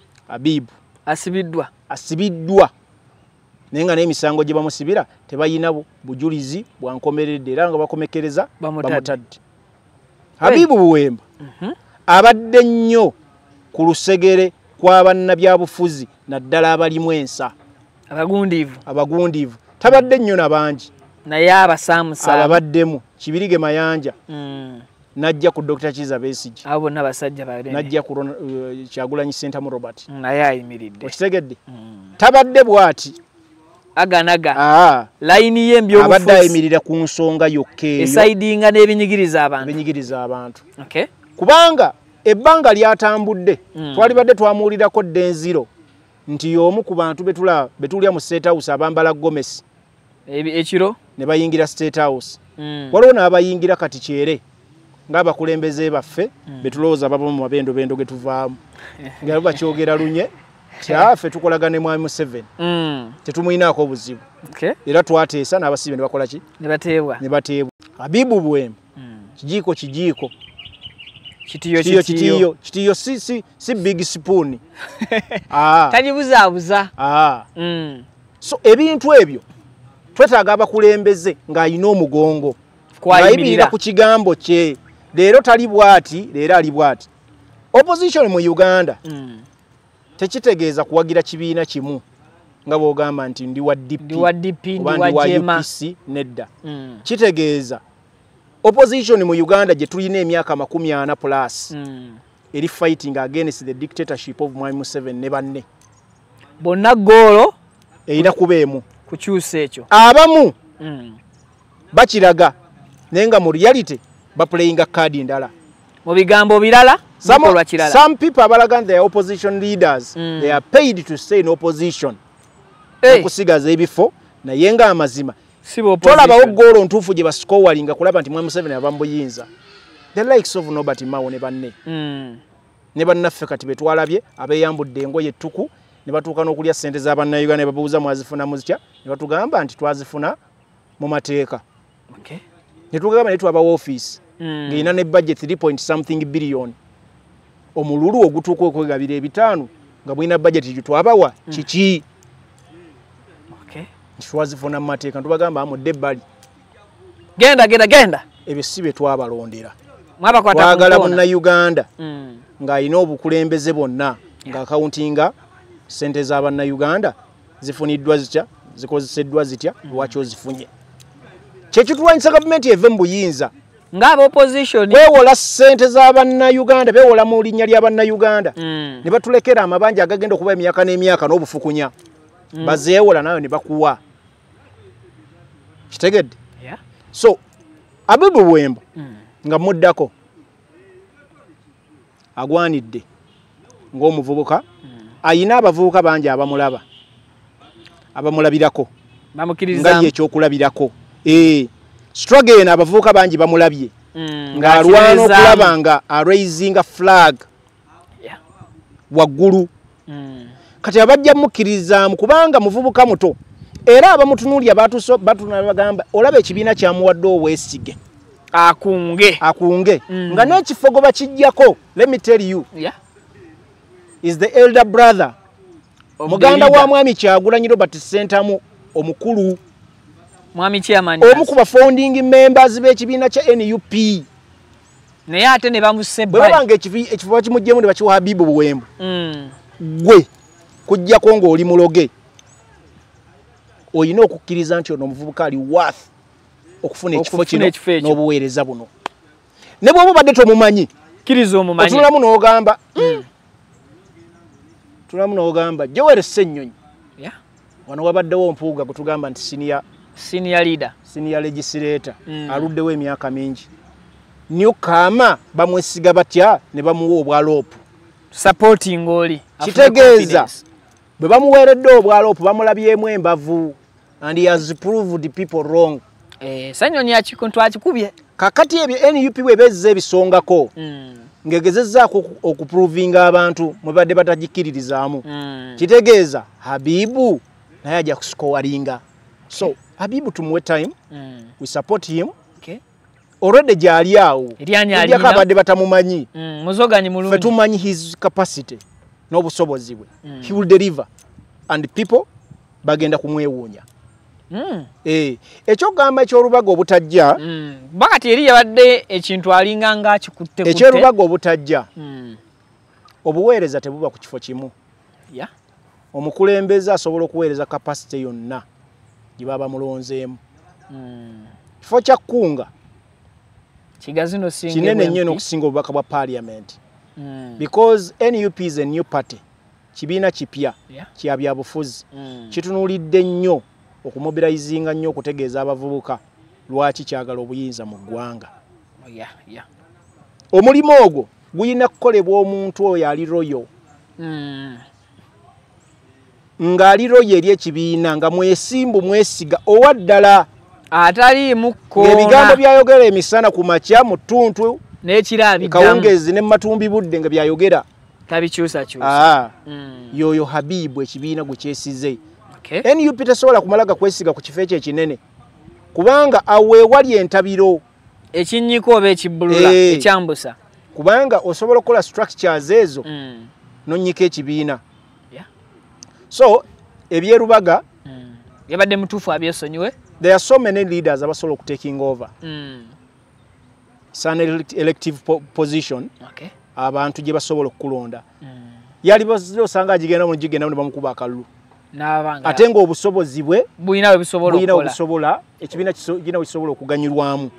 asibiddwa naye nga n'emisango gye bamusibira tebayina bujulizi bwankomeredde era nga bakomekereza bamutadde. Habibu Buwemba abadde nnyo ku lusegere kw'abannabyabufuzi naddala abalimu ensa abagundiivu tabadde nnyo na bangi naye ababaddemu Kibirige Mayanja najja ku Dr. Kiza Besigye abo bonna basajja balene najja ku Kyagulanyi Center mu Robert naye ayimiridde okitegedde tabadde bwati aganaga line y'embyobufuzi abadde ayimirira ku nsonga yokka eyo esaidinga n'ebinyigiriza abantu okay kubanga ebbanga lyatambudde twalibadde twamuwulirako Denziro nti y'omu ku bantu betulya mu State House abambala gomesi ekiro ne bayingira State House waliwo n'abayingira kati kyere ng'abakulembeze baffe betulowooza baba mu mabendo ge tuvaamu nga bakyogera lunye kyaffe tukolagane mwami Museveni tetumuyinaako obuzibu era twateesa n'abasibe ne bakola ki ne bateebwa Habibu Buwemba kijiiko kitiyo si big spoon tajibuzaabuza so ebintu ebyo twetaaga abakulembeze ng'ayina omugongo ng'ayimirira ku kigambo kye leero tali bwati leero ali bwati opposition mu Uganda tekitegeeza kuwagira kibiina kimu nga bw'ogamba nti ndi wa DP oba ndi wa UPC nedda kitegeeza opposition mu Uganda gye tulina emyaka 40 plus eri fighting against the dictatorship of Mwai Museveni ne banne bonna goolo erina kubeemu kukyusa ekyo abamu bakiraga naye nga mu reality baplayinga kadi ndala mu bigambo birala some people abalaga they are opposition leaders they are paid to stay in opposition okusigaza ebifo naye nga amazima tolabawo goolo ntuufu gye basikowalinga kulaba nti Mwai Museveni aba mbuyinza the likes of Nobert Mao ne banne ne bannaffe kati betwalabye abeyambudde engoye ettuku ne batuuka n'okulya ssente z'abannayuganda ne babuuza mwazifuna muzitya ne batugamba nti twazifuna mu mateeka ne tugamba ne twabawo office ng'erina ne budget 3 billion omululu ogutuuka okwegabira ebitaano nga bulina budget gye twabawa kiki twazifuna mu mateeka tubagamba amudde ebbali genda ebyo si bye twabalondera twagala munnayuganda ng'alina obukulembeze bonna ng'akawuntinga ssente z'abannayuganda zifuniddwa zitya zikozeseddwa zitya lwaki ozifunye kyekitulwanyisa gavumenti eve mu buyinza ng'aba opposition beewola ssente z'abannayuganda beewola mu linnya ly'abannayuganda ne batulekera amabanja agagenda okuba emyaka n'emyaka n'obufukunya bazeewola nayo ne bakuwa kitegedde so Habibu Buwemba nga muddako agwanidde ng'omuvubuka ayina abavubuka bangi abamulabirako nga ye ekyokulabirako struggle eno abavubuka bangi bamulabye ng'alwana okulaba nga araisinga flag waggulu kati abajja mukkiririzaamu kubanga muvubuka muto era abamutunuulya batunula bagamba olaba ekibiina kyamuwadde Obwesige akunge nga n'ekifogo bakijjako let me tell you is the elder brother muganda wa mwami Kyagulanyi Robert Ssentamu omukulu mwami chairman omu ku founding members b'ekibiina kya NUP naye ate ne bamusebba bwebanga ekifo kimujjemu ne bakiwa Habibu Buwemba gwe kujjako ng'oli muloge oyina okukkiriza nti ono omuvubuka ali worth okufuna ekifo kino n'obuweereza buno ne bw'oba badde tomumanyi kkiriza omumanyi tulamu n'ogamba Joel Ssennyonyi wano wabaddewo mpuuga gwe tugamba nti senior legislator aluddewo emyaka mingi Newcomer bamwesiga batya ne bamuwa obwaloopu supporting oli kitegeeza bwe bamuweeredde obwaloopu bamulabyemu embavu and he has proved people wrong Ssennyonyi akikuntu akikubye kakati ebyo NUP bwe bezza ebisongako ngegezezzaako okuprovinga abantu mwe badde batagikiririzaamu kitegeeza Habibu naye ajja kusikowalinga so Habibu tumuwe time we support him already gyali awo ejjako abadde batamumanyi muzoganyi mulungi fe tumanyi his capacity n'obusobozi bwe he will deliver and people bagenda kumwewuunya ekyogamba eky'olubaga obutajja bakati eri yabadde ekintu alinga nga akikutte eky'olubaga obutajja obuweereza tebuba ku kifo kimu omukulembeze asobola okuweereza kapasite yonna gye baba mulonzeemu kifo kya kkunga kinene nnyo n'okusinga obubaka bwa parliament because NUP is a new party kibiina kipya kya byabufuzi kitunuulidde nnyo okumobilizinga nnyo okutegeeza abavubuka lwaki kyagala obuyinza mu ggwanga omulimu ogwo guyina kukolebwa omuntu oyo ali royo ng'ali royo eri ekibiina nga mwesimbu mwesiga owaddala ataliimu kkoona ebigambo byayogera emisana ku makya mu ttuntu n'ekirabiddamu kawungezi ne matumbi budde nga byayogera tabikyusakyusa yoyo Habibu ekibiina gwe kyesize NUP tesobola kumalaga kwesiga ku kifo ekyo ekinene kubanga aweewali entabiro ekinnyiko oba ekibbulula ekyambusa kubanga osobola okukola structures ezo nonnyika ekibiina so ebyerubaga yabadde mutuufu abyesonyiwe there are so many leaders abasobola okutaking over it's an elective position abantu gye basobola okukulonda yali osanga agigenda ne bamukuba akalulu ate ng'obusobozi bwe bulina obusobola ekibiina kirina kisobola okuganyulwamu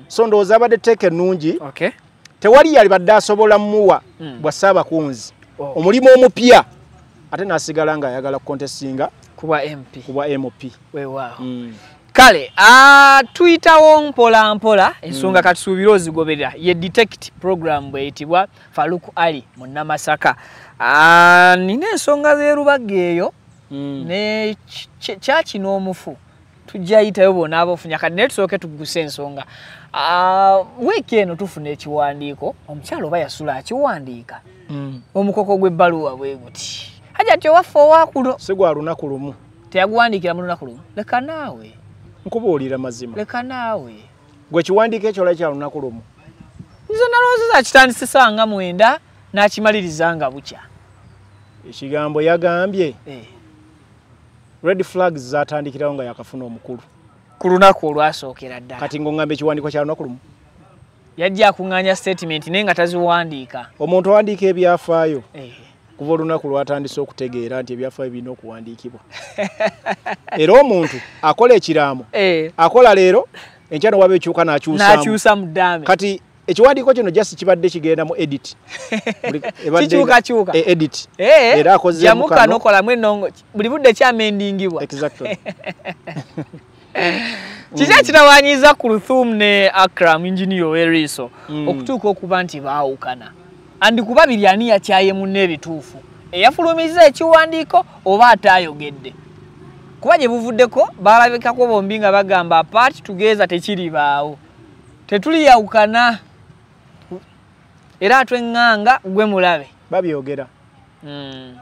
so ndowooza abadde tteeka ennungi tewali yali badde asobola mmuwa bwa ssaabakunzi omulimu omupya ate n'asigala ng'ayagala kukontesinga kuba MP kale tuyitawo mpola mpola ensonga katusuubira ozigoberera ye detect program bweyitibwa Faruk Ali mu Namasaka nina ensonga z'erubaga eyo ne kyaki n'omufu tujja yitayo bona abafunya kati naye tusooke tugguse ensonga weeki eno tufuna ekiwandiiko omukyalo oba yasula akiwandiika omukoko gw'ebbaluwa bwe guti hajja waffe owakulo si gwa lunaku lumu teyaguwandiikira mu lunaku lumu leka naawe nkubuulira mazima leka naawe gwe kiwandiika ekyo olaki kya lunaku lumu nze nalowoozeza kitandise ssaawa 9 n'akimaliriza nga bukya ekigambo yagambye red flags zatandikirawo nga yakafuna omukulu ku lunaku olwasookera ddala kati ng'oŋŋamba ekiwandiiko kya lunaku lumu yajja akuŋŋaanya statement naye nga taziwandiika omuntu awandiika ebyafaayo kuva olunaku lwatandise okutegeera nti ebyafaayo birina okuwandiikibwa era omuntu akola ekiraamo akola leero enkya newaba ekyuka n'akyusa mu ddaame kati ekiwandiiko kino just kibadde kigenda mu edit kikyukakyuka edit era akozeemu jamuka n'okolamu ennongo buli budde kyamendingibwa exactly kiki ekitawanyiza Kulthum ne Akram engineer w'Eriiso okutuuka okuba nti baawukana andi kuba biri ani yakyaye munne ebituufu eyafulumiza ekiwandiiko oba ataayogedde kuba gye buvuddeko balabikako bombi nga bagamba apart together tekiribaawo tetuliyawukana era atweŋŋanga gwe mulabe babyogera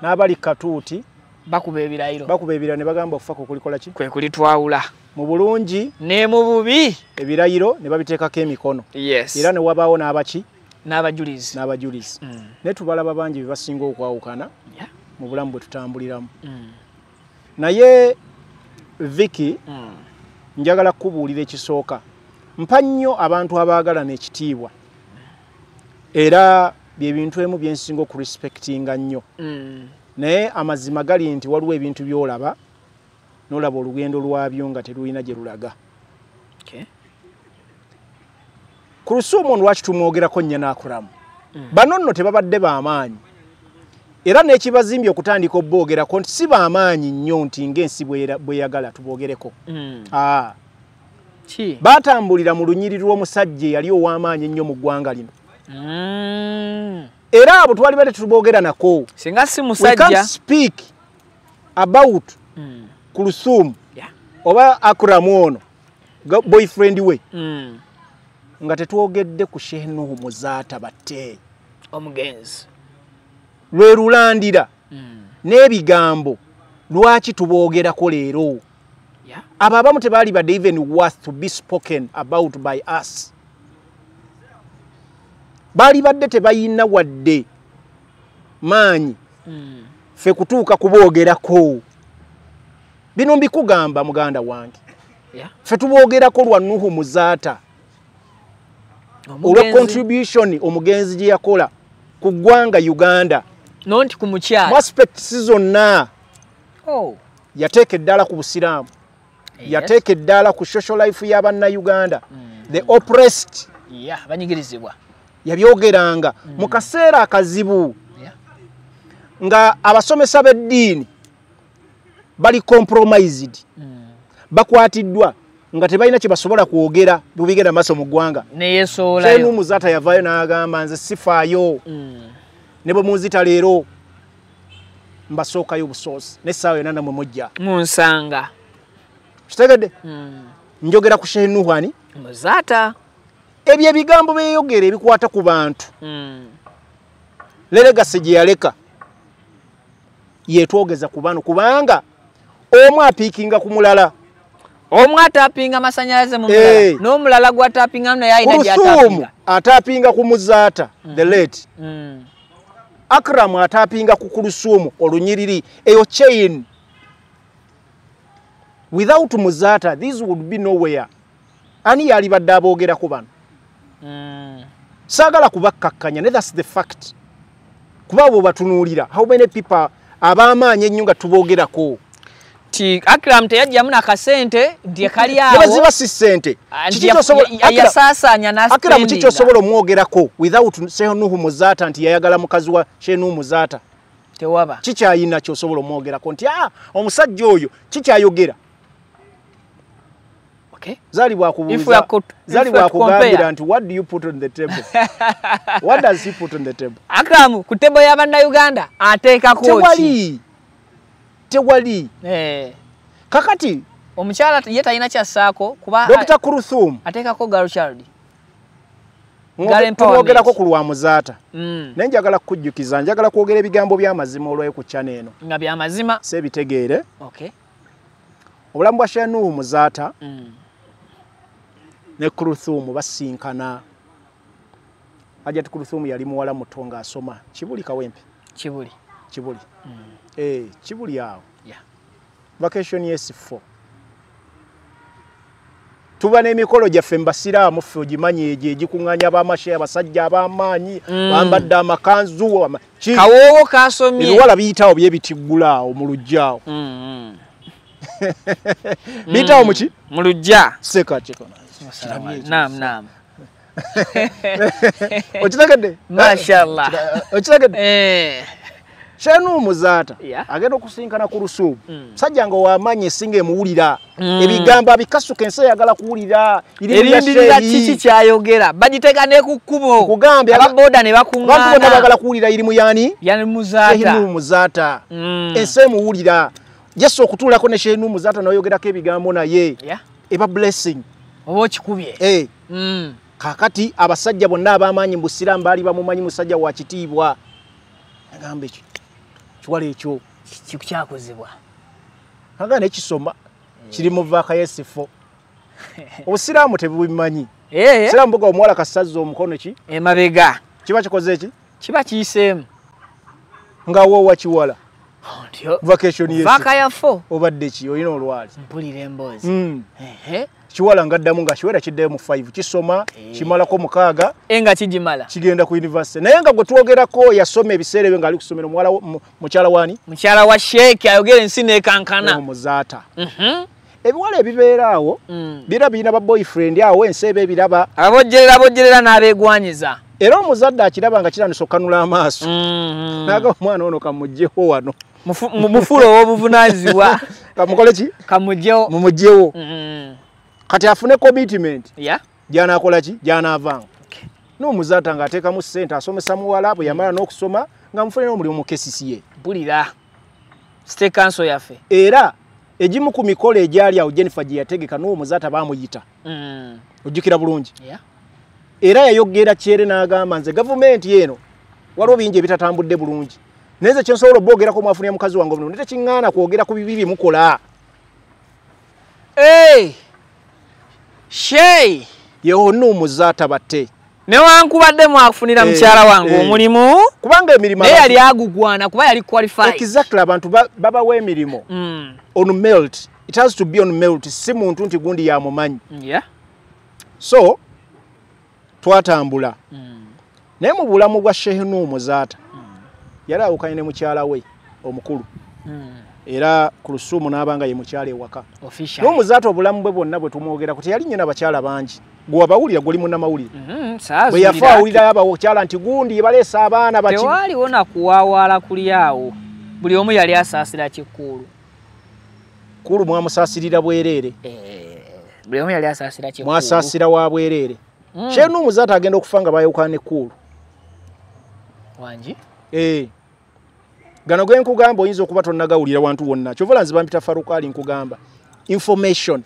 n'abali katuuti bakuba ebirayiro ne bagamba okufako kulikola ki kwe kulitwawula mu bulungi ne mu bubi ebirayiro ne babiteekako emikono era ne wabaawo n'abaki n'abajulizi ne tubalaba bangi bye basinga okwawukana mu bulamu bwe tutambuliramu naye Vicky njagala kukubuulira ekisooka mpa nnyo abantu abaagalana ekitiibwa era bye bintu emu bye nsinga okurespectinga nnyo naye amazima gali nti waliwo ebintu by'olaba n'olaba olugendo lwabyo nga terulina gye lulaga Kulthum lwaki tumwogerako nnyo n'akulamu bano nno tebabadde b'amaanyi era n'ekibazimbye okutandika obboogerako nti si b'amaanyi nnyo nti ng'ensi bweyagala tuboogereko baatambulira mu lunyiri lw'omusajja eyali ow'amaanyi ennyo mu ggwanga lino era abo twali bade tuboogera nako singa si musajja we can't speak about Kulthum oba Akram ono boyfriend we nga tetwogedde ku Sheikh Nuhu Muzaata batte omugenzi lwe lulandira n'ebigambo lwaki tuboogerako leero abo abamu tebaali badde even worth to be spoken about by us baali badde tebayina wadde maanyi fe kutuuka kuboogerako bino mbikugamba muganda wange fe tuboogerako lwa Nuhu Muzaata olwa contribution omugenzi gye yakola ku ggwanga Uganda nonti ku mukyala mu aspects zonna yateeka eddala ku busiraamu yateeka eddala ku social life y'Abannayuganda the oppressed banyigirizibwa yabyogeranga mu kaseera akazibu nga abasomesa b'eddiini bali compromised bakwatiddwa nga tebalina kye basobola kwogera bubigenda maaso mu ggwanga neyesoolayo Nuhu Muzaata yavaayo n'agamba nze sifaayo ne bwe munzita leero mbasookayo obusoosi n'essaawa yonna namwe mujja munsanga kitegedde njogera ku Sheikh Nuhu ani Muzaata ebyo ebigambo beeyogera ebikwata ku bantu lelegasi gye yaleka yeetwogeza ku bano kubanga omu apiikinga ku mulala omu atapinga masanyalaze mu mulala n'omulala gw'atapinga naye ayina gy'atapinga atapinga ku Muzaata the late Akram atapinga ku Kulusuumu olunyiriri eyo chain without Muzaata this would be nowhere ani yali badde aboogerako bano saagala kubakkakkanya ne that's the fact kuba abo batunuulira how many people ab'amaanyi ennyo nga tuboogerako ti Akram teyajjamu nakasente nti kali awo nebaziba si ssente yasaasanya n'aspendinga Akram kiki osobola omwogerako without Sheikh Nuhu Muzaata nti yayagala mukazi wa Sheikh Nuhu Muzaata tewaba kikyayina kyosobola omwogerako nti omusajja oyo kikyayogera Zali bwakugambira nti what do you put on the table what does he put on the table Akram ku table y'Abannayuganda ateekako tewali kakati omukyala ye talina kyassaako kuba Dr. Kuruthum ateekako girl child twogerako ku lwa Muzaata naye njagala kukujjukiza njagala kwogera ebigambo by'amazima olwayo ku channel eno nga by'amazima sebitegeere obulamu bwa Sheikh Nuhu Muzaata ne Kuruthum basinkana Hajjat Kuruthum yali muwala muto nga asoma Kibuli Kawempe Kibuli Kibuli awo vacation yes 4 tuba n'emikolo gyaffe mbasiraamu ffe ogimanye egyo egikuŋŋanya ab'amashe abasajja ab'amaanyi bambadde amakanzu kawoowo kasomye ebiwala biyitawo byebitiggula awo mu lujjaawo biyitawo muki mu lujja seka naam okitegedde mashallah okitegedde Sheikh Nuhu Muzaata agenda okusinkana ku Lusuubu sajja nga w'amaanyi esinga emuwulira ebigambo abikasuka ensi eyagala kuwulira erindirira kiki kyayogera bagiteeka ne ku kkubo ababooda ne bakuŋŋaana abantu bonna bagala kuwulira irimu yani Muzaata Sheikh Nuhu Muzaata ensi emuwulira Yesu okutuulako ne Sheikh Nuhu Muzaata n'oyogerako ebigambo naye eba blessing oba okikubye kakati abasajja bonna ab'amaanyi mu Busiraamu baali bamumanyi musajja wa kitiibwa agamba ekyo kiwala ekyo kyakozebwa agamba nekisoma kiri mu vaaka y'esifo Obusiraamu tebubimanyi Obusiraamu buga omuwala kasazza omukono ki emabega kiba kikoze eki kiba kiyiseemu nga woowa kiwala vacation y'esifo vaaka ya 4 obadde ki olina olwali mpulira emboozi kiwala ngaddamu nga kiwera kiddeyo mu 5 kisoma kimalako 6 enga kigimala kigenda ku university naye nga gwe twogerako yasoma ebiseera ebyo ng'ali ku ssomero mukyala wani mukyala wa Sheikh ayogera ensi n'ekankana Muzaata ebiwala ebibeera awo bira birina ba boyfriend awo ensi eba ebiraba abojjerera n'abeegwanyiza era omuzadde akiraba nga kirandisa okkanula amaaso naga omwana ono kamugjewo wano mufulo ow'obuvunaanyizibwa kamukole ki kamugjewo mumugjewo kati afune commitment gy'anaakola ki gy'anaavanga n'omuzaata ng'ateekamu ssente asomesa muwala bwe yamala n'okusoma nga mufune n'omulimu mu kesisi ye mpulira state council yaffe era egimu ku mikolo egyali awo Jennifer gye yategeka n'omuzaata baamuyita ojjukira bulungi era yayogera kyere n'agamba nze gavumenti eno waliwo bingi ebitatambudde bulungi naye nze kyensobola oboogerako mwafunira mukazi wange omuno tekiŋŋaana kwogera ku bibi byemukola Sheikh yeho Nuhu Muzaata batte ne wankubadde mwafunira mukyala wange omulimu kubanga emirimu naye yali agugwana kuba yali qualified. Exactly, abantu babawa emirimu on melt. It has to be on melt. Si muntu nti gundi ya mumanyi. Yeah. So twatambula naye mu bulamu bwa Sheikh Nuhu Muzaata yali awukanye ne mukyala we omukulu era Kulusumu n'abanga ye mukyala ewaka. Nuhu Muzaata obulamu bwe bwonna bwe tumwogera kuti yali nnyina bakyala bangi gwe wabawulira guli munnamawulire bwe yafa awulira abakyala nti gundi baleesa abaana baki tewaliwo nakuwaawaala kuli awo buli omu yali asaasira kikulu kulu mwamusaasirira bwereere buli omu yali asaasira kikulu mwasaasira wa bwereere Sheikh Nuhu Muzaata agenda okufa nga bayawukana ne kulu wangi gano gwe nkugamba oyinza okuba tonnagawulira wantu wonna kyovola nziba mpita Farukali nkugamba information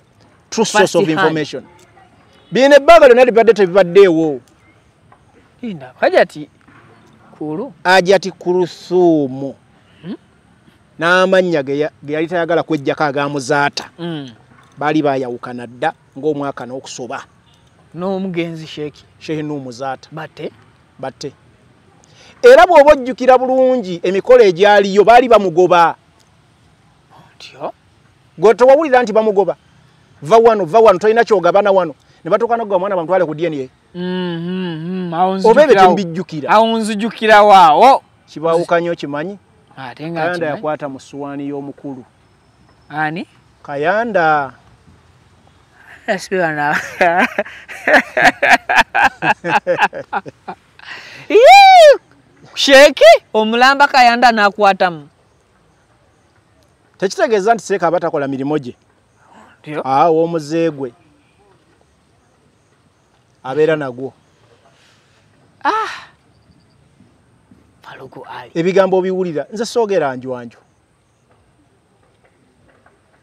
true source of information bine ebbanga lyonna libadde tebibaddeewo hajati kulu ajati Kulusumu n'amannya ge yali tayagala kwejjako agamuzaata baali bayawukana dda ng'omwaka n'okusoba n'omugenzi Sheikh Nuhu Muzaata batte era bw'oba ojjukira bulungi emikolo egyaliyo baali bamugoba gwe tewawulira nti bamugoba va wano tolina kyogabana wano ne batuuka n'ogwa mwana bamutwale ku DNA oba ebyo tembijjukira awo nzijukira waawo kibaawukanyo kimanyi ate nga Kayanda yakwata mu ssuwaani y'omukulu ani Kayanda Espera Sheki omulamba Kayanda nakwatamu tekitegeeza nti seeka abatakola mirimo gye omuzeegwe abeera nagwo ebigambo obiwulira nze soogera nju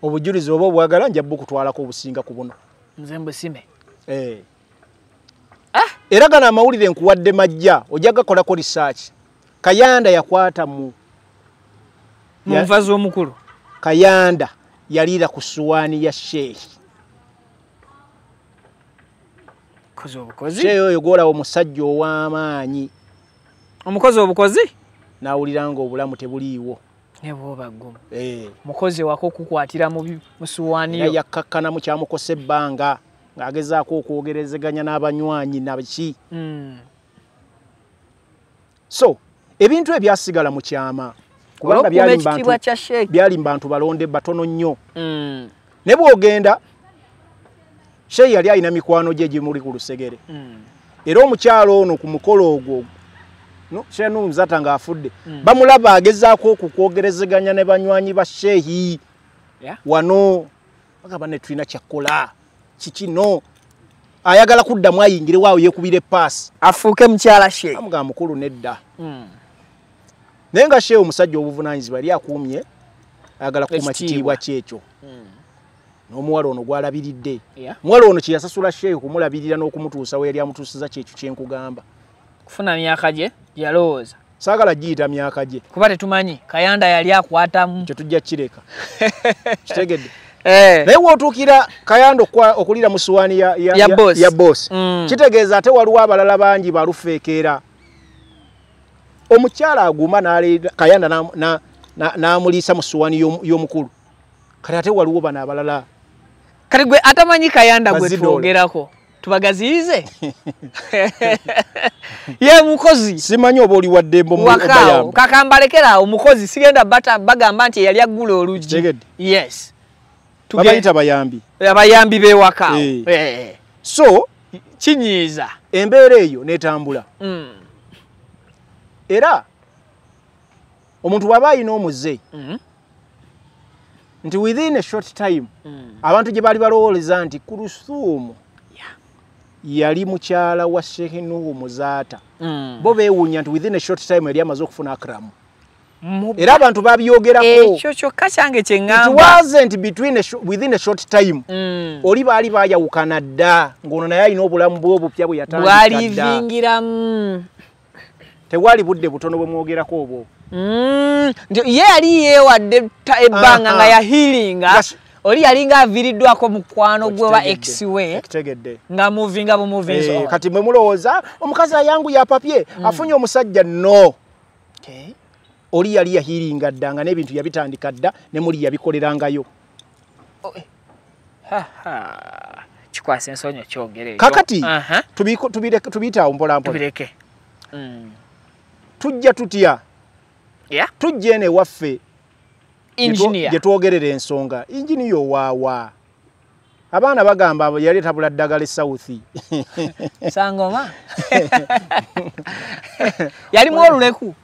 obujulizi oba obwagala nja bukutwalako obusinga ku buno nze mbusime era gano amawulire nkuwadde majja ojja gakolako research. Kayanda yakwata mu nva z'omukulu Kayanda yaliira ku ssuwaani ya Sheikh Sheikh oyo gw'olaba omusajja ow'amaanyi omukozi obukozi n'awulira nga obulamu tebuliiwo nebwobagumu mukozi wako kukwatira mu ssuwaani yo yakkakkana mu kyamukose ebbanga ng'agezaako okwogerezeganya n'abanywanyi nabiki so ebintu ebyasigala mu kyama kubanga byali bantu balonde batono nnyo ne bw'ogenda Sheikh yali alina mikwano gye gimuli ku lusegere era omukyalo ono ku mukolo ogwo Sheikh Nuhu Muzaata ng'afudde bamulaba agezaako okukwogerezeganya ne banywanyi ba Sheikh wano bagamba ne tulina kyakkola kikino ayagala kuddamu ayingire waawo yeekubire paasi afuuke mukyala Sheikh amugamba mukulu nedda naye nga Sheikh omusajja obuvunaanyizibwa yali akuumye ayagala kukuuma kitiibwa kyekyo n'omuwala ono gwalabiridde omuwala ono kye yasasula Sheikh kumulabirira n'okumutuusa we yali amutuusiza kyekyo kye nkugamba kufuna myaka gye yalowooza saagala giyita myaka gye kuba tetumanyi Kayanda yali akwatamu kye tujja kireka kitegedde naye wootuukira Kayanda okulira mu ssuwaani ya boss kitegeeza ate waliwo abalala bangi balufeekeera omukyala aguma n'aleera Kayanda n'amuliisa mu ssuwaani y'omukulu kati ate waliwo bano abalala kati gwe atamanyi Kayanda gwe twogerako tubagaziyize ye mukozi simanyi oba oli waddembo wakao kakambalekera omukozi sigenda bagamba nti yali aggula oluggi yes babayita abayambi bewaka so kinyiiza embeera eyo netambula era omuntu bw'aba alina omuze nti within a short time abantu gye baali balowooleza nti Kulusumu yali mukyala wa Sheikh Nuhu Muzaata bo beewuunya nti within a short time yali amaze okufuna akramu era abantu babyogerako ekyo kyokka kyange kye ŋŋamba it wasn't within a short time oli baali baayawukana dda ng'ono naye alina obulamu bwe obupya bwe yatandika dda bwalivingiramu tewali budde butono bwe mwogerako obwo ye yali yeewadde ebbanga nga yahiilinga oli yalinga aviriddwako mukwano gwe wa ex we nga movinga bu kati mwe mulowooza omukazi ayangu ya papye afunye omusajja no oli yali yahiringa ddanga n'ebintu yabitandika dda ne muli yabikolerangayo kikwasa ensonyo kyogere kakati tubiyita mpola tubireke tujja tutya tujja ene waffe gye twogerera ensonga injiniyo waawa abaana bagamba yali tabula ddagala esawuthi sangoma yali mwoluleku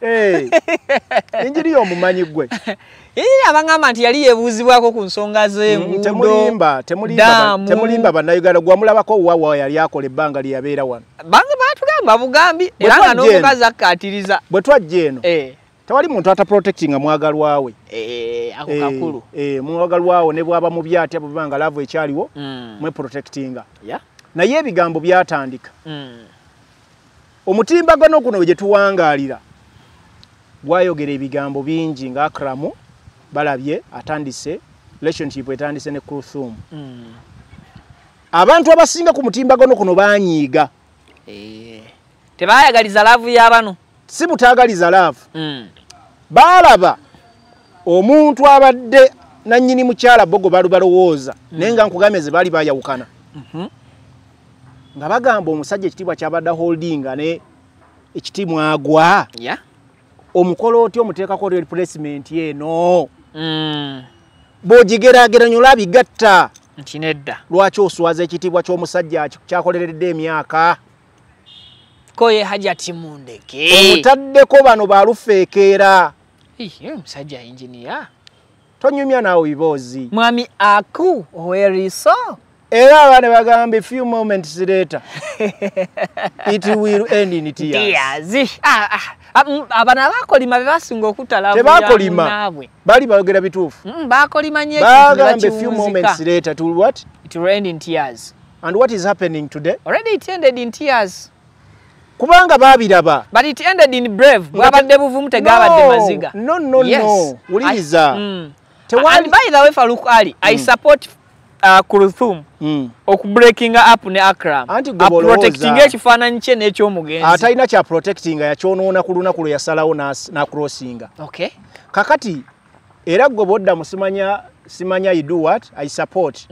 injiniyo omumanyi gwe abangamba nti yali yebuuzibwako ku nsonga z'enguudo temulimba bannayuganda gwamulabako waawa yali akola ebbanga lye yabeera wano bange baatugamba bugambi era nga n'omukazi akkaatiriza bwe twajja eno tewali muntu ataprotectinga mwagalwawe ako kakulu mwagalwawo ne bwaba mu byatya bwebanga laavu ekyaliwo mweprotectinga naye ebigambo byatandika omutimbagano guno gye tuwangaalira gwayogera ebigambo bingi nga Akramu balabye atandise relationship etandise ne Kulthum abantu abasinga ku mutimbagano kuno banyiiga tebayagaliza laavu y'abano si butaagaliza laavu balaba omuntu abadde nannyini mukyala bogo balu balowooza naye nga nkugameze baali bayawukana nga bagamba omusajja ekitiibwa kyabadde holdinga ne ekitiimu agwa omukolo otyo omuteekako replacement eno bw'ogigeraageranya olabigatta nti nedda lwaki oswaza ekitiibwa ky'omusajja kyakoleredde emyaka koye hajati mundeke omutaddeko bano balufeekeera musajja engineer tonyumya naawe biboozi mwami aku weriso era abaana bagamba few moments later it will end in tears abana bakolima bebasinga okutala tebakolima bali bayogera bituufu bakolima nye bagamba few moments later it will what it will end in tears and what is happening today already it ended in tears kubanga babiraba but it ended in brave bwabadde buvumu tegabadde maziga no uliriza and by the way Faruk Ali I support Kulthum okubreaking up ne Akram protecting ekifaananyi kye n'ekyomugenzi atalina kya protecting yakyonoona ku lunaku lwe yasalawo na crossinga kakati era gwe bodda simanya you do what I support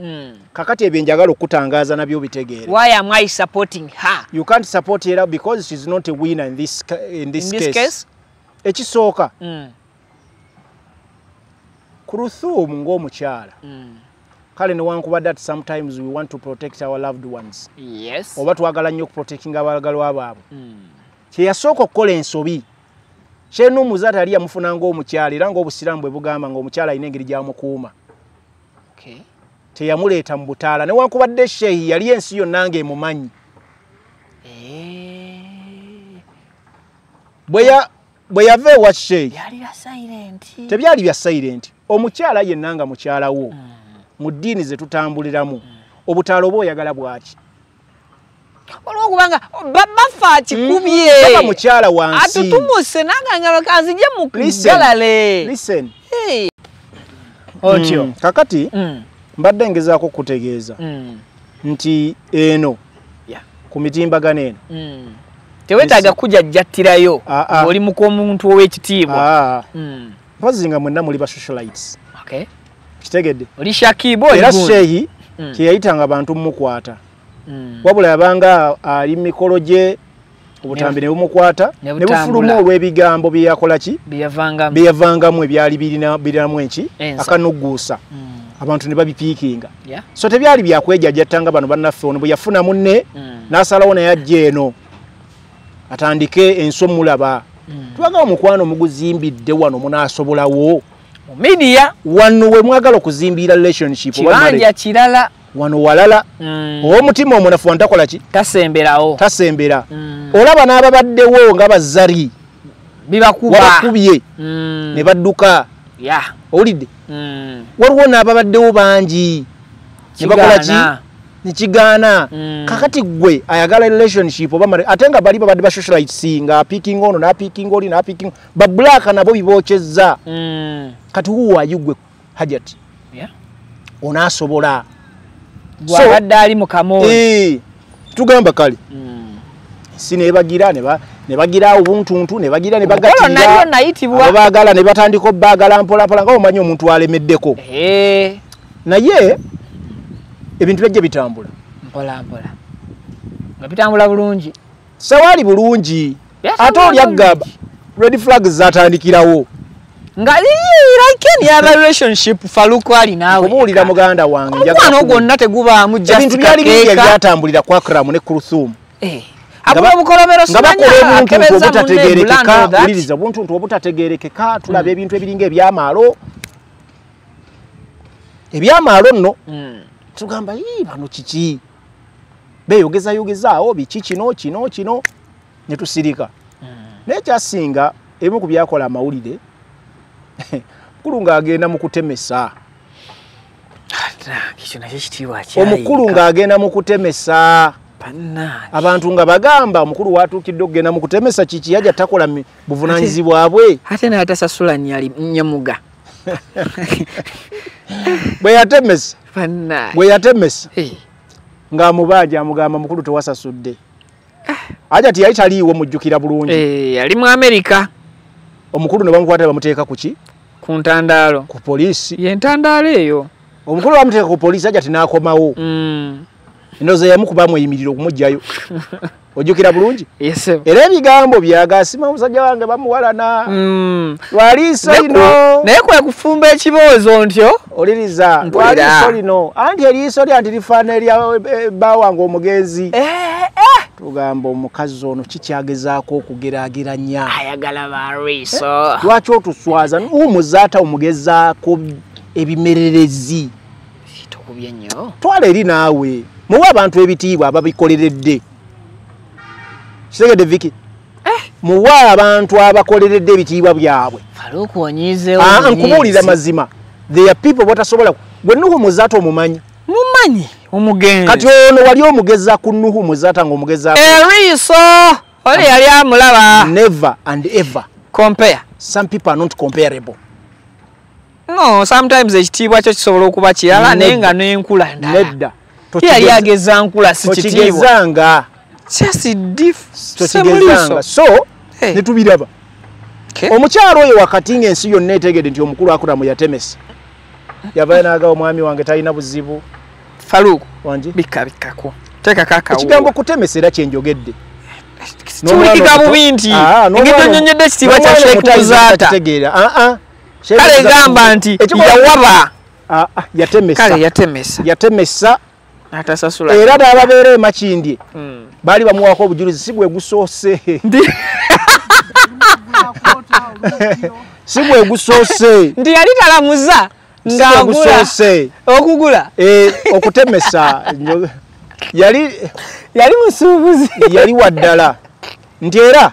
kakati ebyenjagala okutangaaza nabyo bitegeere why am I supporting her you can't support her because she's not a winner in this case ekisooka Kulthum ng'omukyala kale newankubadde ati sometimes we want to protect our loved ones oba twagala nnyo okuprotectinga abagalwa baabwe kyeyasooka okukola ensobi kyenuumuza ati yali yamufuna ng'omukyala era ng'obusiraamu bwe bugamba ng'omukyala alina engeri gy'amukuuma teyamuleeta mu butaala newankubadde sheehi yali ensi yonna ng'emumanyi bwe yava ewa sheehi tebyali bya silent omukyala yenna nga mukyala wo mu ddiini ze tutambuliramu obutaala oba oyagala bwaki olwokubanga bafa kikubye baba mukyala wansi atutumuse nanganga kanzije mu kugalale listen otyo kakati mbadde ngezaako kutegeeza nti eno ku mitimbagano eno tewetaaga kujajjattirayo oli mukomuntu ow'ekitiibwa mpozi nga mwenna muli ba socialites kitegedde oli shakibo era sheehi kyeyayitanga abantu mumukwata wabula yabanga ali mikolo gye obutambi ne bumukwata ne bufulumu olw'ebigambo bye yakola ki bye yavangamu ebyali birinamu enki akanugguusa abantu ne babipiikinga so tebyali byakwejajjattanga bano bannaffe ono bwe yafuna munne n'asalawo naye ajja eno atandike ensomulaba twagala omukwano muguzimbidde wano munaasobolawo mu media wano we mwagala okuzimbira relationship kibanja kirala wano walala omutima omunafu wantakola ki tasembera olaba n'ababaddewo nga bazzari wabakubye ne badduka owulidde waliwo n'ababaddewo bangi ne bakola ki nekigaana kakati gwe ayagala relationship oba ate nga bali babadde ba socialites nga apiikinga ono n'apiikinga oli n'apiikinga ba black nabo bibokyezza kati huwa ayugwe hajati onaasobola gwabadde ali mu kamooli tugamba kale si nebagira nebagira obuntuntu nebagira nebagatira baagala ne batandika obbagala mpolampola nga omanyi omuntu alemeddeko naye ebintu byajja bitambula mpolampola nga bitambula bulungi sewaali bulungi ate olyagamba red flags zatandikirawo nga like any other relationship Faluku ali nawe kubuulira muganda wange njagala gonna tegubaamu just ebintu byali bingi byatambulira kwa Akram ne Kulthum abula bukolomero simanya akebeza obutategerekeka uliriza buntu obutategerekeka tulaba ebintu ebiringa ebyamaalo nno tugamba bano kiki beyogezaawo biki kino ne tusirika nekyasinga ebimu ku byakola amawulire mukulu ng'agenda mu kutemesa omukulu ng'agenda mu kutemesa abantu nga bagamba omukulu watuukidde okugenda mu kutemesa kiki yajja takola buvunaanyizibwa bwe ate n'atasasula nyamuga bwe yatemesa ng'amubanja amugamba mukulu tewasasudde aja tiyali taliiwo mujjukira bulungi yali mu Amerika omukulu ne bamukwata bamuteeka kuki ku ntandaalo ku poliisi yentandaalo eyo omukulu bamuteeka ku poliisi aja tinaakomawo endoza yamukubamu eyimirira okumugjayo ojjukira bulungi era ebigambo byagasima omusajja wange bamuwalana lwaliiso lino naye kwe kufumba ekiboozo ntyo oliriza lwaliiso lino anti eriiso lyanti lifaana erya bba wange omugenzi tugamba omukazi ono kikyagezaako okugeraageranya ayagala bariiso lwaki otuswaza umuzaata omugezaako ebimererezi tokubye nnyo twala eri naawe muwe abantu ebitiibwa ababikoleredde kitegedde Viki muwe abantu abakoleredde ebitiibwa byabwe Faluku onyizeewo nkubuulira mazima there are people batasobola gwe Nuhu Muzaata omumanyi omugenzi kati ono wali omugeza ku Nuhu Muzaata ng'omugeza eriiso oli yali amulaba never and ever compare some people are not comparable no sometimes ekitiibwa kyo kisobola okuba kirala naye nga n'enkula ndala yali ageza nkula si kitiibwa so netubiraba omukyalo oyo wakati ng'ensi yonna etegedde nti omukulu Akram yatemesa yavayo n'aga omwami wange talina buzibu Faluku wange bikabikako teeka kakawo ekigambo kutemesa era kyenjogedde kiwulikika bubi nti engeri onyonyedde ekitiibwa kya Sheikh Muzaata kale gamba nti yawaba yatemesa atasasula era n'ababeera emakindye baali bamuwaako obujulizi si bwe gusoose si bwe gusoose nti yali talamuza ng'agula okugula okutemesa yali musuubuzi yali waddala nti era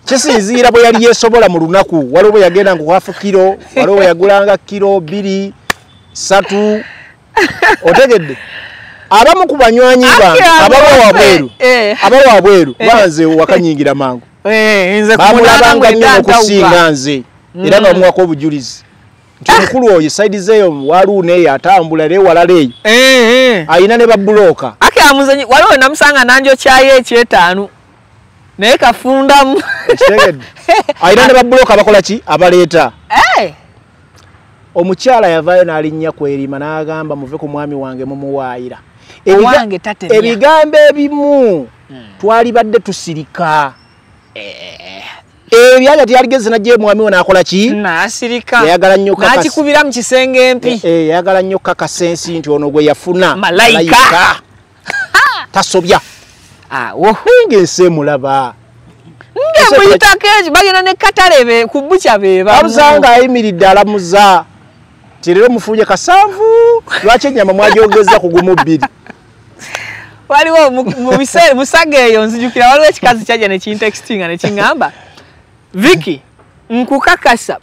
kisinziira bwe yali yeesobola mu lunaku waliwo bwe yagenda nga hafu kiro waliwo bwe yagulanga kiro 2 3 otegedde abamu ku banywanyi bange abawa wabweru banze wakanyingira mangu bamulabanga nnyo okusinga nze era nga bamuwako obujulizi nti omukulu oyo saidi zeeyo waluuna eyo atambula era ewalala eyo ayina ne babulooka amuzanyi waliwo namusanga nanjokyayo ekyetaanu naye kafundamu ayina ne babulooka abakola ki abaleeta omukyala yavaayo n'alinnya kwerima n'agamba muve ku mwami wange mumuwaayira ebigambo ebimu twali badde tusirika ebyaja tyaligeze najje mwami we n'akola ki n'asirika yayagala nnyo n'akikubira mu kisenge empi yayagala nnyo kakasensi nti ono gwe yafuna malayika tasobya ng'ensi emulaba ngemuyitako ekyo bagenda ne katalebe ku bukya beeba amusanga ayimiridde alamuza ti leero mufunye kasanvu lwaki ennyama mwagyogeza ku gumu 2 waliwo musaga eyo nzijukira waliwo ekikazi kyajja ne kintextinga ne kiŋŋamba Viki nkukakasa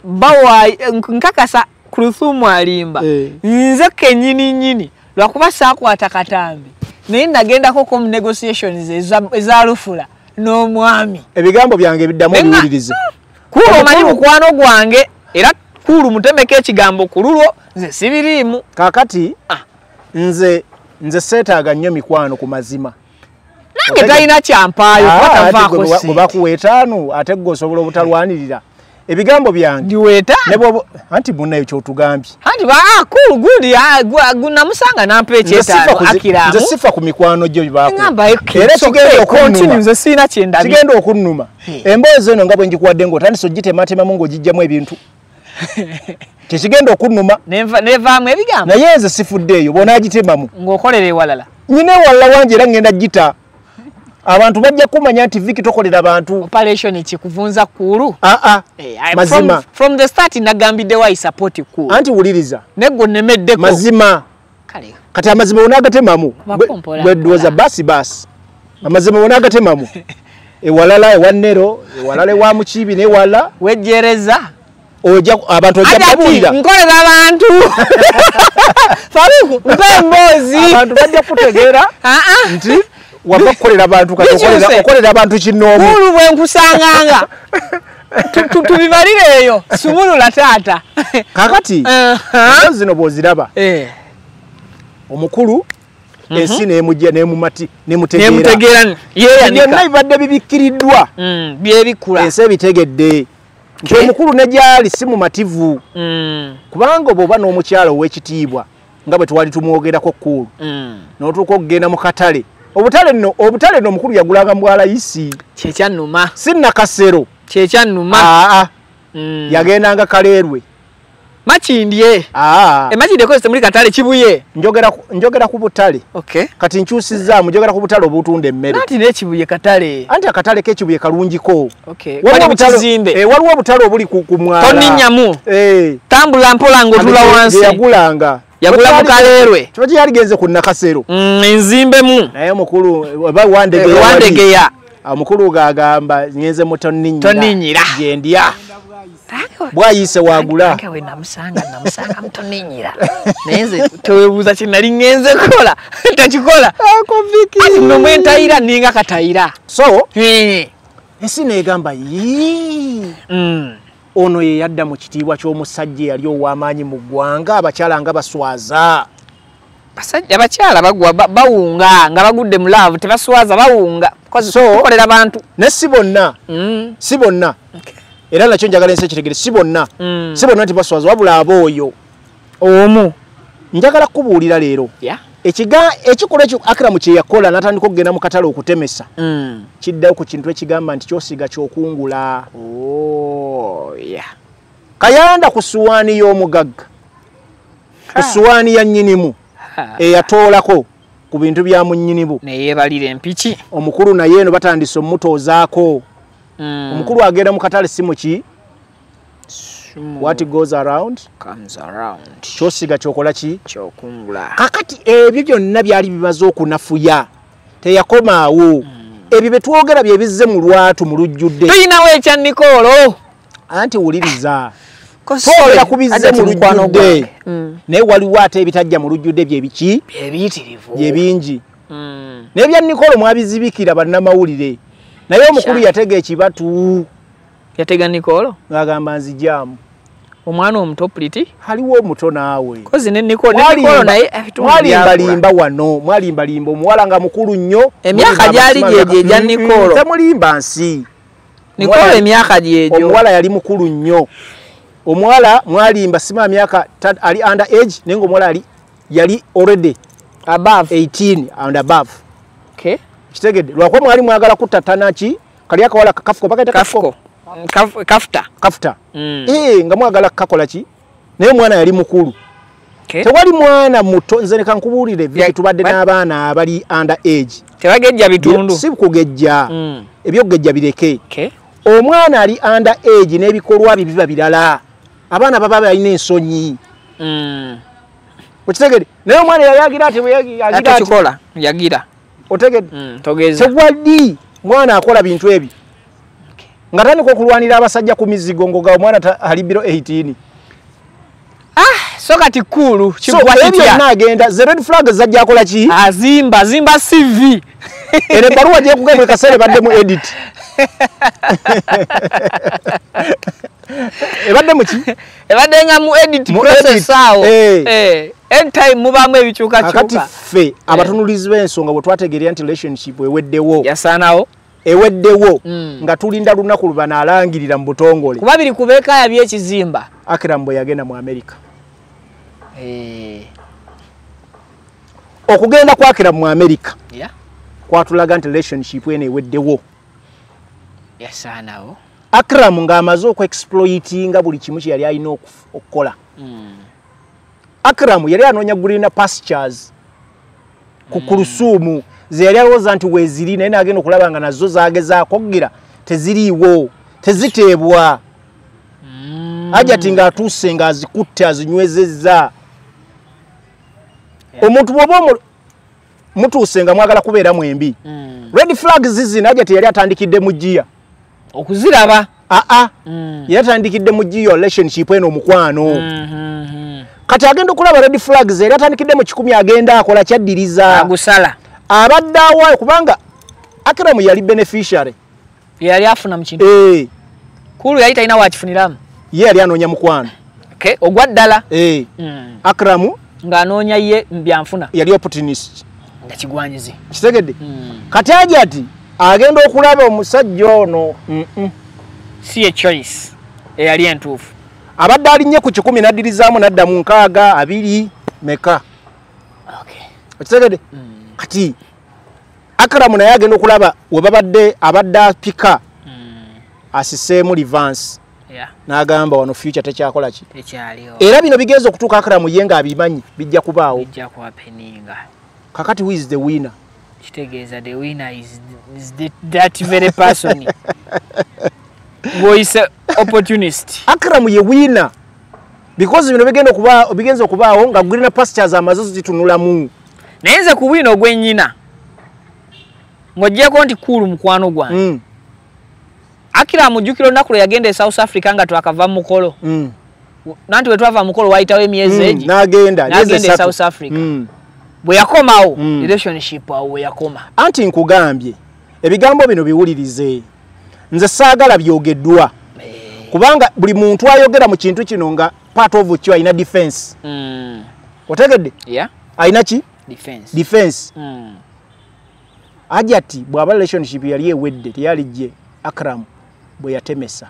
nkakasa Kulthum alimba nze kennyini lwakuba saakwata katambi naye nagendako mu negotiations eza lufula n'omwami ebigambo byange biddamu biwulirize kuba omanyi mukwano gwange era Kulu mutemeke ekigambo kululwo nze sibirimu. Kakati nze seetaaga nnyo mikwano ku mazima. Nange talina kyampaayo kwatavaako se. Bakuweetaanu ate gwe osobola obutalwanirira. Ebigambo byange. Ndiweeta. Anti munnayo kyotugambye. Anti Kulu gudi namusanga nampa ekyetaano akiramu. Nze sifa ku mikwano gyo bibaako. Era kigenda okunnuma. Nze sirina kyendabye. Kigenda okunnuma. Emboozi eno nga bwe ngikuwadde ng'otandise ogitematemamu ng'ogijjamu ebintu. Tekigenda okunnuma. Nevaamu ebigambo. Naye nze sifuddeeyo bw'onaagitemamu. Ng'okolera ewalala. Nyina ewalala wange era ngenda gita. Abantu bajja kumanya nti Viki tokolera abantu. Operation kikuvunza Kulu. Mazima. From the start nagambidde wa support Kulu. Anti wuliriza. Nego nemeddeko. Mazima. Kale. Kati amazima onagatemamu. Bweddoza basi. Amazima onagatemamu. Ewalala ewannero, ewalala ewa mukiibi n'ewala. Wejjereza. Abantu ojja kubulira. Nkolera abantu. Faruku, mpembozi. Abantu bajja kutegeera. Nti waba kukolera abantu kati okolera abantu kinoomu. Kulu bwe nkusanganga. Tubimalire eyo. Sumulula taata. Kakati zino bw'oziraba. Omukulu ensi n'emujja n'emutegeera. Byonna bibadde bibikkiriddwa. Byebikula. Ensi ebitegedde. Nti omukulu ne gyali si mumativu. Kubanga bw'oba n'omukyala ow'ekitiibwa nga bwe twali tumwogerako Kulu. N'otuuka okugenda mu katale. Obutale nno omukulu yagulanga mu bwalayisi. Kyekyannuma. Si nakasero. Kyekyannuma. Yagendanga Kaleerwe. Makindye. Emakindye ko muri katale kibuye. Njogera ku butale. Okay. Kati nkyusizaamu njogera ku butale obutunda emmere. Nati ne kibuye katale. Anti akatale k'ekibuye kalungiko. Okay. Waliwo butazimbe. Waliwo obutale obuli ku mwala. Toninnyamu. Tambula mpola ng'otula wansi. Yagulanga. Yagula mu Kaleerwe. Kiba kyaligenze ku nakasero. Enzimbemu. Naye mukulu oba wandegeya. Omukulu gagamba ngenze mu Tonninnyira. Gyendya. Bwayise wagula. Nange we namusanga Tonninnyira. Nenze tewebuuza kinali ngenze kola. Takikola. Ako Viki. Ati no mwentayira ninga katayira. So, ensi neegamba ono ye yadda mu kitiibwa ky'omusajja yali ow'amaanyi mu ggwanga abakyala nga baswaza. Abakyala bagwa bawunga nga bagudde mu laavu tebaswaza bawunga. Tukolera abantu. Ne si bonna. Si bonna. Era nakyo njagala ensi ekitegere si bonna. Si bonna tebaswaza wabula ab'oyo. Omu. Njagala kubuulira leero. Ekikolwa ekyo Akram kye yakola n'atandika okugenda mu katale okutemesa. Kiddawo ku kintu ekigamba nti kyosiga ky'okungula. Kayanda ku ssuwaani y'omugagga. Ku ssuwaani ya nnyinimu. Eyatoolako ku bintu bya mu nnyinimu. Ne yeebalira empiki. Omukulu naye eno batandise omutoozaako. Omukulu agenda mu katale si muki. What goes around comes around. Kyosiga kyokola ki? Kyokungula. Kakati ebyo byonna byali bibaza okunafuya. Teyakomaawo. Ebyo bye twogera bye bizze mu lwatu mu lujjudde. Tuyinawo ekya Nikolo. Anti wuliriza. Twogera kubizze mu lujjudde. Naye waliwo ate ebitajja mu lujjudde bye biki? Byebiyitirivu. Bye bingi. N'ebya Nikolo mwabizibikira bannamawulire. Naye omukulu yatega ekibatu. Yatega Nikolo? Ng'agamba nzijaamu. Omwana omuto Puliti? Haliwo omuto naawe. Kozi ne Nikolo naye mwalimbalimba wano. Mwalimbalimba omuwala nga mukulu nnyo. Emyaka gyali gyegye egya Nikolo. Temulimba nsi. Nikolo emyaka gyegyo. Omuwala yali mukulu nnyo. Omuwala mwalimba sima myaka ali under age nengo omuwala yali already above 18 and above. Okay. Kitegedde lwakwa mwali mwagala kutatana ki kali akawala kafuko pakata kafuko. Kafuta. Nga mwagala kakola ki naye omwana yali mukulu. Okay. Tewali mwana muto nze neka nkubuulire Viki tubadde n'abaana abali under age. Tebagejja bitundu. Si kugejja. Ebyogejja bireke. Okay. Omwana ali under age n'ebikolwa biba birala. Abaana baba balina ensonyi. Okitegedde naye omwana yayagira ati yagira ati kikola yagira. Otegedde. Togeza. Tewali mwana akola bintu ebi. Nga tandika okulwanira abasajja ku mizigo ngoga omwana ali biro 18. So kati Kulu kibwa kitya nagenda the red flag zajja akola ki zimba CV ere baruwa je kugamba kasere badde mu edit ebadde muki ebadde nga mu edit process awo end time mubamu ebikyuka akati ffe abatunulizi b'ensonga bwe twategeera nti relationship eweddewo yasanawo eweddewo nga tulinda lunaku lubana alangirira mu butongole kuba biri kubeekaya by'ekizimba Akram bwe yagenda mu America okugenda kwa Akram mu America kwatulaga nti relationship ene eweddewo yasanawo Akram ng'amaze okuexploitinga buli kimu kye yali alina okukola Akram yali anoonya green pastures ku Kulusuumu ze yali alowooza nti weeziri naye n'agenda okulaba nga nazo zaagezaako okugira teziriiwo teziteebwa Hajati ng'atuuse ng'azikutte azinywezezza omuntu bw'oba mutuuse nga mwagala kubeera mwembi red flags zizina Hajati yali atandikidde mu Gia okuziraba yali atandikidde mu Gia relationship eno omukwano kati agenda okulaba red flags yali atandikidde mu 10 agenda akola kyaddiriza agusala abadde awaayo kubanga Akram yali beneficiary yali afuna mu kintu kulu yali talina wakifuniramu ye yali anoonya mukwano ogwa ddala Akram ng'anoonya ye byanfuna yali opportunist nga kigwanyizi kitegedde kati Hajati agenda okulaba omusajja ono si ye choice eyali entuufu abadde alinnye ku 10 naddirizaamu nadda mu 6 2 meka okitegedde kati Akram naye agenda okulaba we babadde abadde apika asiseemu revanse n'agamba wano future tekyakola ki era bino bigenza okutuuka Akram ye ng'abimanyi bijja kubaawo kakati who is the winner kitegeeza the winner is that very person who is a opportunist Akram ye winner because bino bigenza okubaawo nga green pastures amazo zitunulamu naye nze ku bwino ogw'ennyina ng'oggyeko nti kulu mukwano gwange Akram jjukira olunaku lwe yagenda e South Africa nga twakava mukolo nanti bwe twava mukolo wayitawo emyezi egi n'agenda e South Africa bwe yakomawo relationship awo we yakoma anti nkugambye ebigambo bino biwulirize nze saagala byogeddwa kubanga buli muntu ayogera mu kintu kino nga part of kyo ayina defense otegedde ayina ki defense Hajati bw'aba relationship yali ewedde teyalijje Akram bwe yatemesa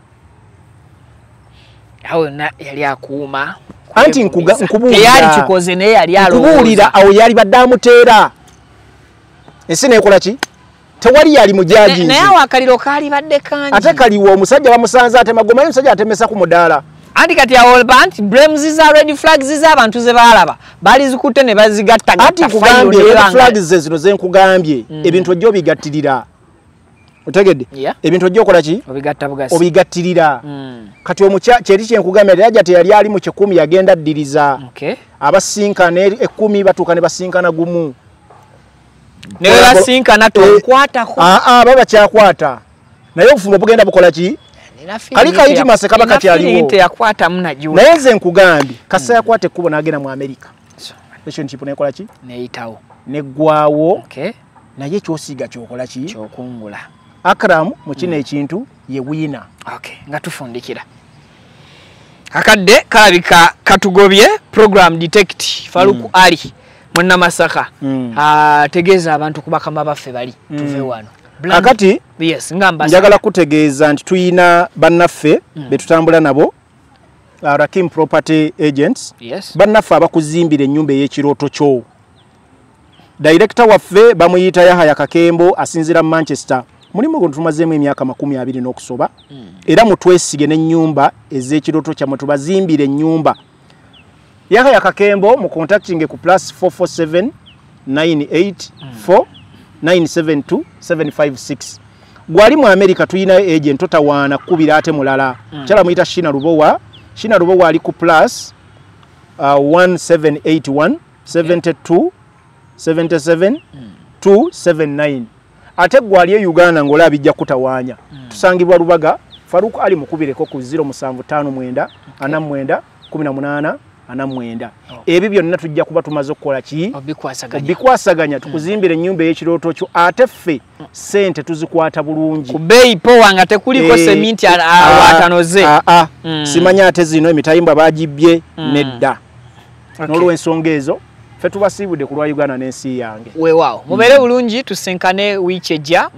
awo yali akuuma anti teyali kikoze naye yali alowooza awo yali badde amuteera ensi neekola ki tewali yali mujaji naye awo akaliro kaali badde kangi ate kaliwo omusajja bamusanze atema goma ye omusajja atemesa ku mudaala anti kati awo banti blames za red flags z'abantu ze baalaba baali zikutte ne bazigatta anti nkugambye red flags ze zino ze nkugambye ebintu ojja obigattirira otegedde ebintu ojja okola ki obigattirira kati kyeri kyenkugambye Hajati yali ali mu 10 yagenda addiriza abasinkana 10 batuuka ne basinkana gumu ne basinkana tonkwatako baba kyakwata naye obufumbo bugenda bukola ki kali kayiti mase kaba kati aliwo naye nze nkugambye kasa yakwata ekkubo n'agenda mu America relationship nekola ki neyitawo neggwawo naye kyosiiga kyokola ki kyokungula Akram mu kino ekintu ye wiina nga tufundikira akadde kalabika katugobye program detect Faruku Ali mwenna Masaka ategeeza abantu kubakama baffe bali tuve wano akati njagala kutegeeza nti tuyina bannaffe betutambula nabo Rakim Property Agents bannaffe abakuzimbira ennyumba ey'ekirooto kyo director waffe bamuyita Yahaya Kakembo asinzira mu Manchester mulimu gwe tumazeemu emyaka 20 n'okusoba era mutwesige n'ennyumba ez'ekirooto kyammwe tubazimbire ennyumba Yahaya Kakembo mu contacting ku +447 984 972 756 gwali mu America tuyina agent totawaana kubira ate mulala chala muyita Shina Rubowa ali ku +1781 72 77 279 ate gwali e Uganda ngola bijja kutawaanya tusangibwa Lubaga Faruku Ali mukubireko ku 0759 49 18 49 ebyo byonna tujja kuba tumaze okukola ki obikwasaganya tukuzimbire ennyumba y'ekirooto kyo ate ffe sente tuzikwata bulungi ku bbeeyi powa nga tekuliko seminti awatanoze simanya ate zino emitayimbwa bagibbye nedda n'olw'ensonga ezo ffe tubasiibudde ku lwa Uganda n'ensi yange weewaawo mubeere bulungi tusinkane wiiki ejja